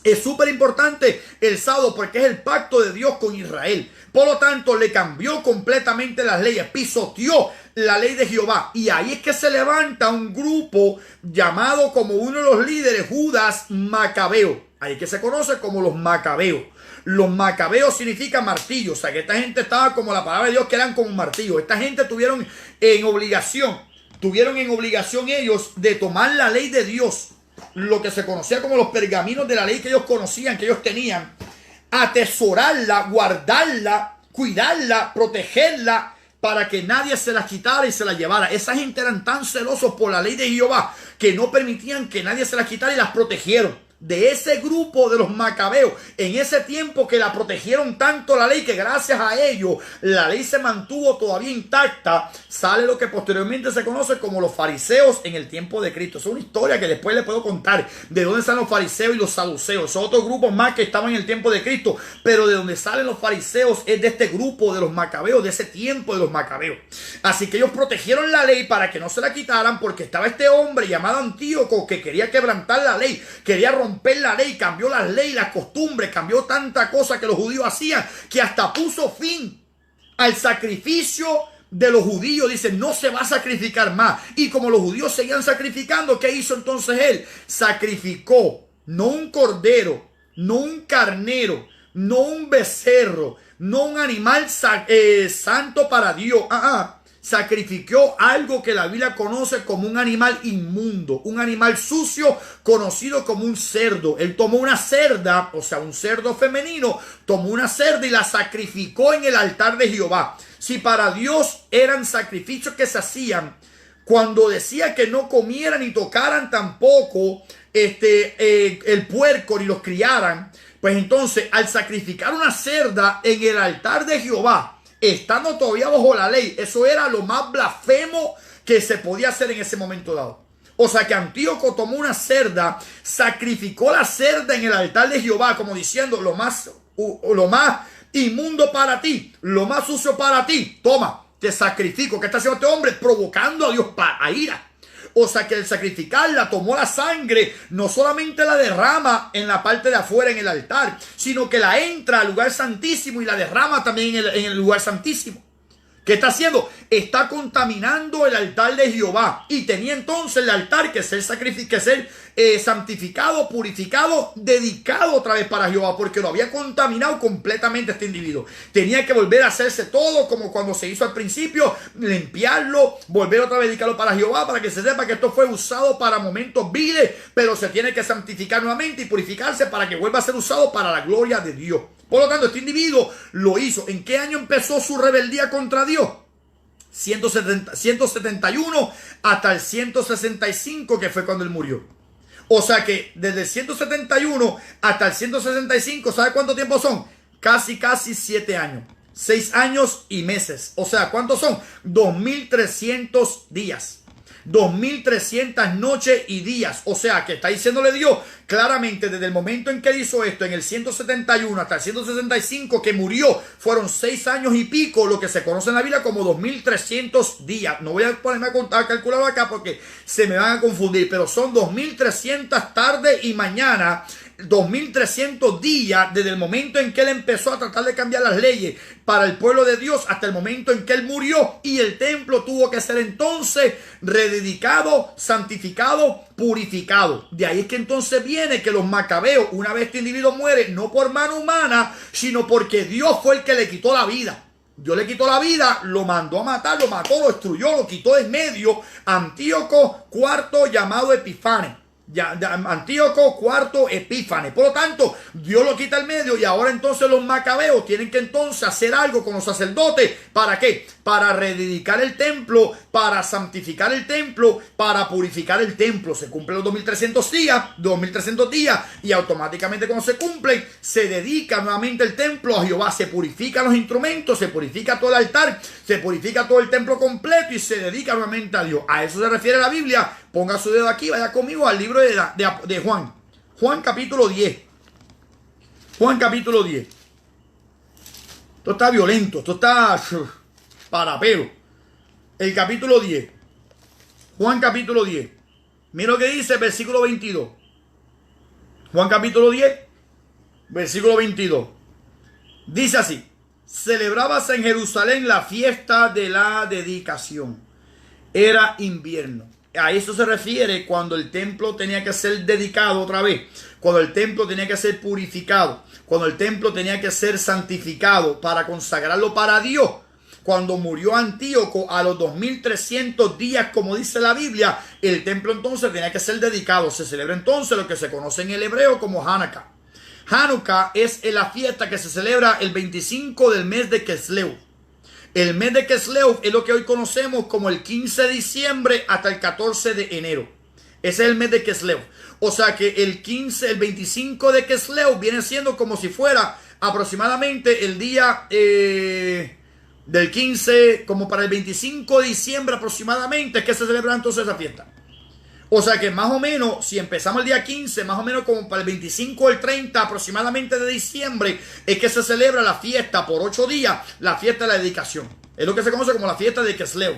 Es súper importante el sábado porque es el pacto de Dios con Israel. Por lo tanto, le cambió completamente las leyes, pisoteó la ley de Jehová. Y ahí es que se levanta un grupo llamado como uno de los líderes, Judas Macabeo. Ahí es que se conoce como los Macabeos. Los Macabeos significa martillo. O sea, que esta gente estaba como la palabra de Dios, que eran como un martillo. Esta gente tuvieron en obligación ellos de tomar la ley de Dios, lo que se conocía como los pergaminos de la ley que ellos conocían, que ellos tenían, atesorarla, guardarla, cuidarla, protegerla, para que nadie se las quitara y se las llevara. Esa gente eran tan celosos por la ley de Jehová que no permitían que nadie se las quitara y las protegieron. De ese grupo de los Macabeos, en ese tiempo que la protegieron tanto la ley, que gracias a ellos la ley se mantuvo todavía intacta, sale lo que posteriormente se conoce como los fariseos en el tiempo de Cristo. Es una historia que después les puedo contar de dónde salen los fariseos y los saduceos. Son otros grupos más que estaban en el tiempo de Cristo, pero de donde salen los fariseos es de este grupo de los Macabeos, de ese tiempo de los Macabeos. Así que ellos protegieron la ley para que no se la quitaran, porque estaba este hombre llamado Antíoco que quería quebrantar la ley, quería romper la ley, cambió las leyes, las costumbres, cambió tanta cosa que los judíos hacían, que hasta puso fin al sacrificio de los judíos. Dice, no se va a sacrificar más. Y como los judíos seguían sacrificando, ¿qué hizo entonces él? Sacrificó no un cordero, no un carnero, no un becerro, no un animal santo para Dios. Sacrificó algo que la Biblia conoce como un animal inmundo, un animal sucio conocido como un cerdo. Él tomó una cerda, o sea, un cerdo femenino, tomó una cerda y la sacrificó en el altar de Jehová. Si para Dios eran sacrificios que se hacían, cuando decía que no comieran ni tocaran tampoco el puerco ni los criaran, pues entonces al sacrificar una cerda en el altar de Jehová, estando todavía bajo la ley, eso era lo más blasfemo que se podía hacer en ese momento dado. O sea que Antíoco tomó una cerda, sacrificó la cerda en el altar de Jehová, como diciendo lo más inmundo para ti, lo más sucio para ti. Toma, te sacrifico. ¿Qué está haciendo este hombre? Provocando a Dios a ira. O sea que al sacrificarla tomó la sangre, no solamente la derrama en la parte de afuera en el altar, sino que la entra al lugar santísimo y la derrama también en el lugar santísimo. ¿Qué está haciendo? Está contaminando el altar de Jehová. Y tenía entonces el altar que ser santificado, purificado, dedicado otra vez para Jehová, porque lo había contaminado completamente este individuo. Tenía que volver a hacerse todo como cuando se hizo al principio, limpiarlo, volver otra vez a dedicarlo para Jehová, para que se sepa que esto fue usado para momentos viles, pero se tiene que santificar nuevamente y purificarse para que vuelva a ser usado para la gloria de Dios. Por lo tanto, este individuo lo hizo. ¿En qué año empezó su rebeldía contra Dios? 171 hasta el 165, que fue cuando él murió. O sea que desde el 171 hasta el 165, ¿sabe cuánto tiempo son? Casi 7 años. 6 años y meses. O sea, ¿cuántos son? 2300 días. 2300 noches y días. O sea que está diciéndole Dios claramente desde el momento en que hizo esto, en el 171 hasta el 165 que murió, fueron 6 años y pico, lo que se conoce en la Biblia como 2300 días. No voy a ponerme a calcular acá porque se me van a confundir, pero son 2300 tardes y mañana, 2300 días desde el momento en que él empezó a tratar de cambiar las leyes para el pueblo de Dios hasta el momento en que él murió, y el templo tuvo que ser entonces rededicado, santificado, purificado. De ahí es que entonces viene que los macabeos, una vez este individuo muere, no por mano humana, sino porque Dios fue el que le quitó la vida. Dios le quitó la vida, lo mandó a matar, lo mató, lo destruyó, lo quitó de en medio. Antíoco IV, llamado Epifanes. Antíoco IV Epífanes. Por lo tanto, Dios lo quita al medio, y ahora entonces los macabeos tienen que entonces hacer algo con los sacerdotes. ¿Para qué? Para rededicar el templo, para santificar el templo, para purificar el templo. Se cumplen los 2300 días, y automáticamente cuando se cumplen, se dedica nuevamente el templo a Jehová. Se purifican los instrumentos, se purifica todo el altar, se purifica todo el templo completo y se dedica nuevamente a Dios. A eso se refiere la Biblia. Ponga su dedo aquí, vaya conmigo al libro de Juan. Juan capítulo 10. Juan capítulo 10. Esto está violento, esto está para pelo. El capítulo 10. Juan capítulo 10. Mira lo que dice el versículo 22. Juan capítulo 10, versículo 22. Dice así: celebrábase en Jerusalén la fiesta de la dedicación. Era invierno. A eso se refiere cuando el templo tenía que ser dedicado otra vez, cuando el templo tenía que ser purificado, cuando el templo tenía que ser santificado para consagrarlo para Dios. Cuando murió Antíoco a los 2300 días, como dice la Biblia, el templo entonces tenía que ser dedicado. Se celebra entonces lo que se conoce en el hebreo como Hanukkah. Hanukkah es la fiesta que se celebra el 25 del mes de Kisleu. El mes de Kisleu es lo que hoy conocemos como el 15 de diciembre hasta el 14 de enero. Ese es el mes de Kisleu. O sea que el 25 de Kisleu viene siendo como si fuera aproximadamente el día del 15, como para el 25 de diciembre aproximadamente, es que se celebra entonces esa fiesta. O sea que más o menos, si empezamos el día 15, más o menos como para el 25 o el 30 aproximadamente de diciembre, es que se celebra la fiesta por 8 días, la fiesta de la dedicación. Es lo que se conoce como la fiesta de Kisleu,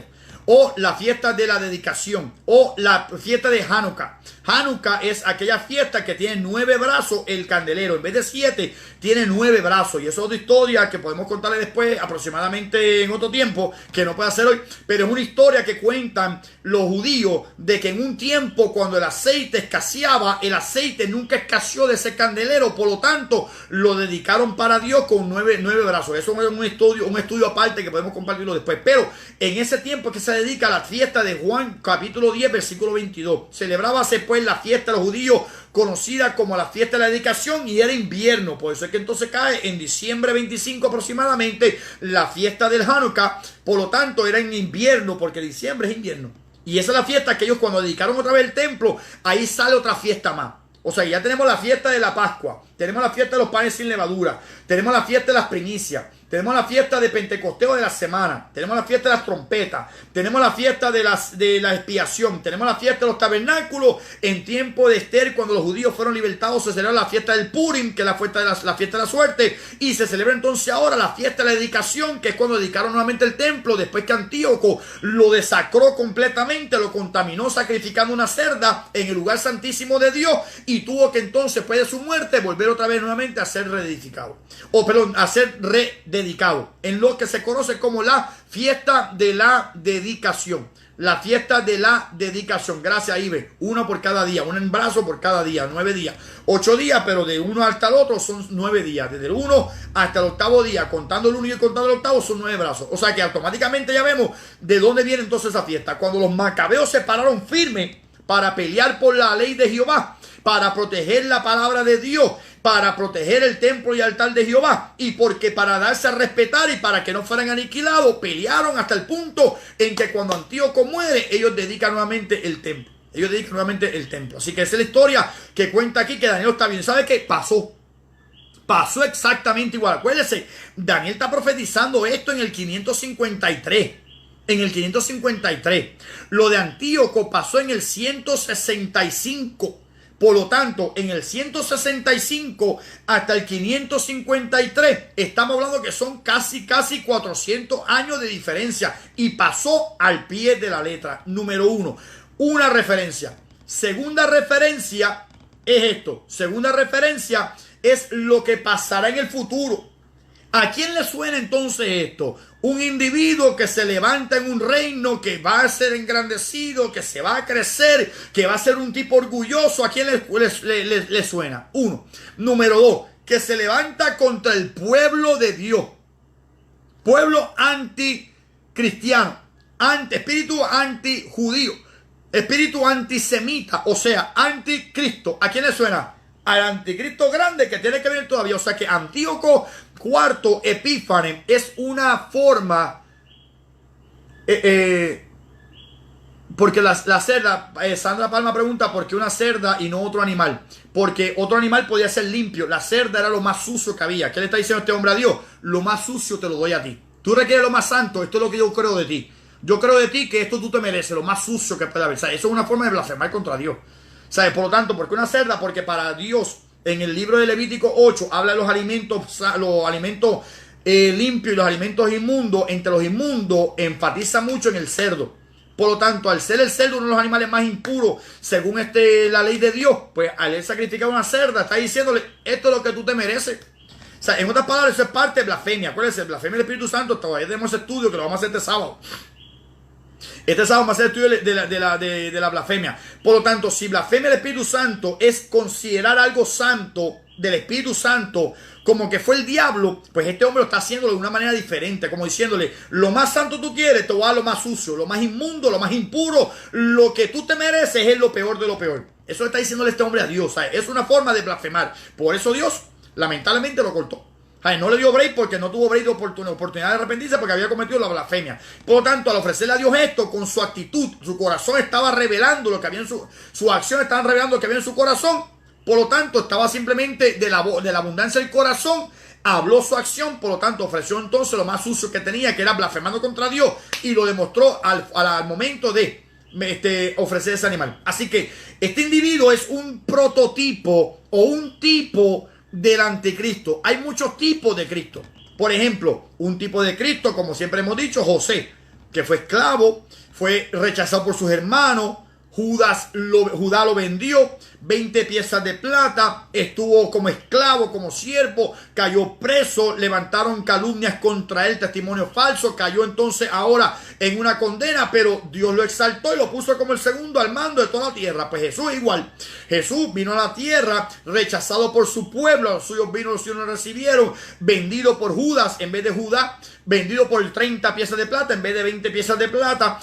o la fiesta de la dedicación, o la fiesta de Hanukkah. Hanukkah es aquella fiesta que tiene 9 brazos el candelero. En vez de 7, tiene 9 brazos. Y eso es otra historia que podemos contarle después, aproximadamente en otro tiempo, que no puedo hacer hoy. Pero es una historia que cuentan los judíos de que en un tiempo, cuando el aceite escaseaba, el aceite nunca escaseó de ese candelero. Por lo tanto, lo dedicaron para Dios con 9 brazos. Eso es un estudio aparte que podemos compartirlo después. Pero en ese tiempo es que se dedica a la fiesta de Juan, capítulo 10, versículo 22. Celebrábase pues la fiesta de los judíos, conocida como la fiesta de la dedicación, y era invierno. Por eso es que entonces cae en diciembre 25 aproximadamente la fiesta del Hanukkah. Por lo tanto, era en invierno, porque diciembre es invierno. Y esa es la fiesta que ellos, cuando dedicaron otra vez el templo, ahí sale otra fiesta más. O sea, ya tenemos la fiesta de la Pascua, tenemos la fiesta de los panes sin levadura, tenemos la fiesta de las primicias, tenemos la fiesta de Pentecosteo de la semana, tenemos la fiesta de las trompetas, tenemos la fiesta de la expiación, tenemos la fiesta de los tabernáculos. En tiempo de Esther, cuando los judíos fueron libertados, se celebra la fiesta del Purim, que es la fiesta de la suerte, y se celebra entonces ahora la fiesta de la dedicación, que es cuando dedicaron nuevamente el templo, después que Antíoco lo desacró completamente, lo contaminó sacrificando una cerda en el lugar santísimo de Dios, y tuvo que entonces, después de su muerte, volver otra vez nuevamente a ser reedificado, a ser rededicado, en lo que se conoce como la fiesta de la dedicación. La fiesta de la dedicación. Gracias, Ibe. Uno por cada día, un brazo por cada día, 9 días, 8 días, pero de uno hasta el otro son 9 días, desde el 1 hasta el 8º día, contando el 1 y contando el 8º son 9 brazos. O sea que automáticamente ya vemos de dónde viene entonces esa fiesta. Cuando los macabeos se pararon firmes para pelear por la ley de Jehová, para proteger la palabra de Dios, para proteger el templo y altar de Jehová, y porque para darse a respetar y para que no fueran aniquilados, pelearon hasta el punto en que cuando Antíoco muere, ellos dedican nuevamente el templo. Ellos dedican nuevamente el templo. Así que esa es la historia que cuenta aquí, que Daniel está bien. ¿Sabe qué pasó? Pasó exactamente igual. Acuérdense, Daniel está profetizando esto en el 553. En el 553. Lo de Antíoco pasó en el 165. Por lo tanto, en el 165 hasta el 553, estamos hablando que son casi 400 años de diferencia. Y pasó al pie de la letra. Número 1, una referencia. Segunda referencia es esto. Segunda referencia es lo que pasará en el futuro. ¿A quién le suena entonces esto? Un individuo que se levanta en un reino, que va a ser engrandecido, que se va a crecer, que va a ser un tipo orgulloso. ¿A quién le suena? 1. Número 2, que se levanta contra el pueblo de Dios. Pueblo anticristiano, espíritu antijudío, espíritu antisemita, o sea, anticristo. ¿A quién le suena? Al anticristo grande que tiene que venir todavía. O sea que Antíoco IV Epífanes es una forma, porque la cerda, Sandra Palma pregunta por qué una cerda y no otro animal. Porque otro animal podía ser limpio, la cerda era lo más sucio que había. ¿Qué le está diciendo este hombre a Dios? Lo más sucio te lo doy a ti. Tú requieres lo más santo, esto es lo que yo creo de ti. Yo creo de ti que esto tú te mereces, lo más sucio que puede haber. O sea, eso es una forma de blasfemar contra Dios. ¿Sabe? Por lo tanto, ¿por qué una cerda? Porque para Dios, en el libro de Levítico 8, habla de los alimentos limpios y los alimentos inmundos. Entre los inmundos, enfatiza mucho en el cerdo. Por lo tanto, al ser el cerdo uno de los animales más impuros, según la ley de Dios, pues al él sacrificar una cerda, está diciéndole, esto es lo que tú te mereces. O sea, en otras palabras, eso es parte de blasfemia. Acuérdense, blasfemia del Espíritu Santo, todavía tenemos ese estudio que lo vamos a hacer este sábado. Este sábado va a ser el estudio de la blasfemia. Por lo tanto, si blasfemia del Espíritu Santo es considerar algo santo del Espíritu Santo como que fue el diablo, pues este hombre lo está haciendo de una manera diferente, como diciéndole, lo más santo tú quieres, te voy a dar lo más sucio, lo más inmundo, lo más impuro, lo que tú te mereces es lo peor de lo peor. Eso está diciéndole este hombre a Dios, ¿sabes? Es una forma de blasfemar. Por eso Dios lamentablemente lo cortó. No le dio break porque no tuvo break de oportunidad de arrepentirse porque había cometido la blasfemia. Por lo tanto, al ofrecerle a Dios esto, con su actitud, su corazón estaba revelando lo que había en su acción, estaban revelando lo que había en su corazón. Por lo tanto, estaba simplemente de la abundancia del corazón, habló su acción. Por lo tanto, ofreció entonces lo más sucio que tenía, que era blasfemando contra Dios, y lo demostró al momento de ofrecer ese animal. Así que este individuo es un prototipo o un tipo del anticristo. Hay muchos tipos de Cristo. Por ejemplo, un tipo de Cristo, como siempre hemos dicho, José, que fue esclavo, fue rechazado por sus hermanos. Judá lo vendió, 20 piezas de plata, estuvo como esclavo, como siervo, cayó preso, levantaron calumnias contra él, testimonio falso, cayó entonces ahora en una condena, pero Dios lo exaltó y lo puso como el segundo al mando de toda la tierra. Pues Jesús igual, Jesús vino a la tierra, rechazado por su pueblo, los suyos vino, los suyos no recibieron, vendido por Judas en vez de Judá, vendido por 30 piezas de plata en vez de 20 piezas de plata,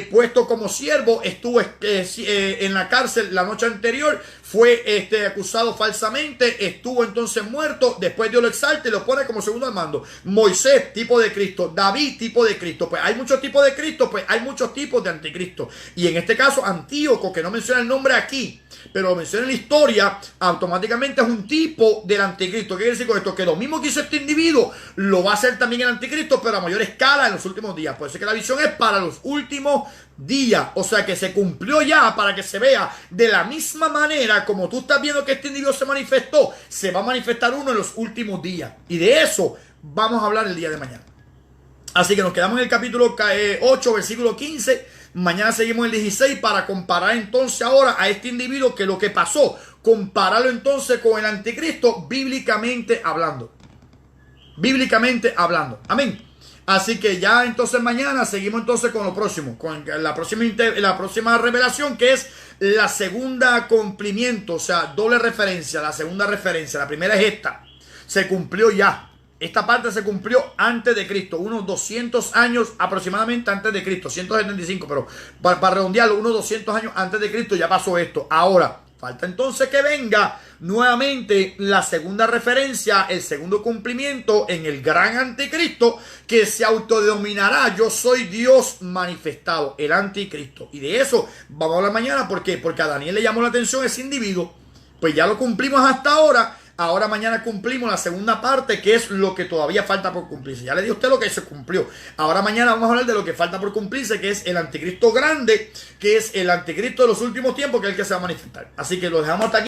puesto como siervo, estuvo en la cárcel la noche anterior, fue acusado falsamente, estuvo entonces muerto, después Dios lo exalta y lo pone como segundo al mando. Moisés, tipo de Cristo. David, tipo de Cristo. Pues hay muchos tipos de Cristo, pues hay muchos tipos de anticristo. Y en este caso, Antíoco, que no menciona el nombre aquí, pero lo menciona en la historia, automáticamente es un tipo del anticristo. ¿Qué quiere decir con esto? Que lo mismo que hizo este individuo, lo va a hacer también el anticristo, pero a mayor escala en los últimos días. Por eso es que la visión es para los últimos días. O sea que se cumplió ya, para que se vea de la misma manera como tú estás viendo que este individuo se manifestó, se va a manifestar uno en los últimos días. Y de eso vamos a hablar el día de mañana. Así que nos quedamos en el capítulo 8, versículo 15. Mañana seguimos el 16 para comparar entonces ahora a este individuo, que lo que pasó, compararlo entonces con el anticristo, bíblicamente hablando. Bíblicamente hablando. Amén. Así que ya entonces mañana seguimos entonces con lo próximo, con la próxima revelación, que es la segunda cumplimiento, o sea, doble referencia, la segunda referencia. La primera es esta, se cumplió ya. Esta parte se cumplió antes de Cristo, unos 200 años aproximadamente antes de Cristo, 175, pero para redondearlo, unos 200 años antes de Cristo ya pasó esto. Ahora, falta entonces que venga nuevamente la segunda referencia, el segundo cumplimiento en el gran anticristo, que se autodenominará yo soy Dios manifestado, el anticristo. Y de eso vamos a hablar mañana. ¿Por qué? Porque a Daniel le llamó la atención ese individuo. Pues ya lo cumplimos hasta ahora. Ahora mañana cumplimos la segunda parte, que es lo que todavía falta por cumplirse. Ya le di a usted lo que se cumplió. Ahora mañana vamos a hablar de lo que falta por cumplirse, que es el anticristo grande, que es el anticristo de los últimos tiempos, que es el que se va a manifestar. Así que lo dejamos hasta aquí.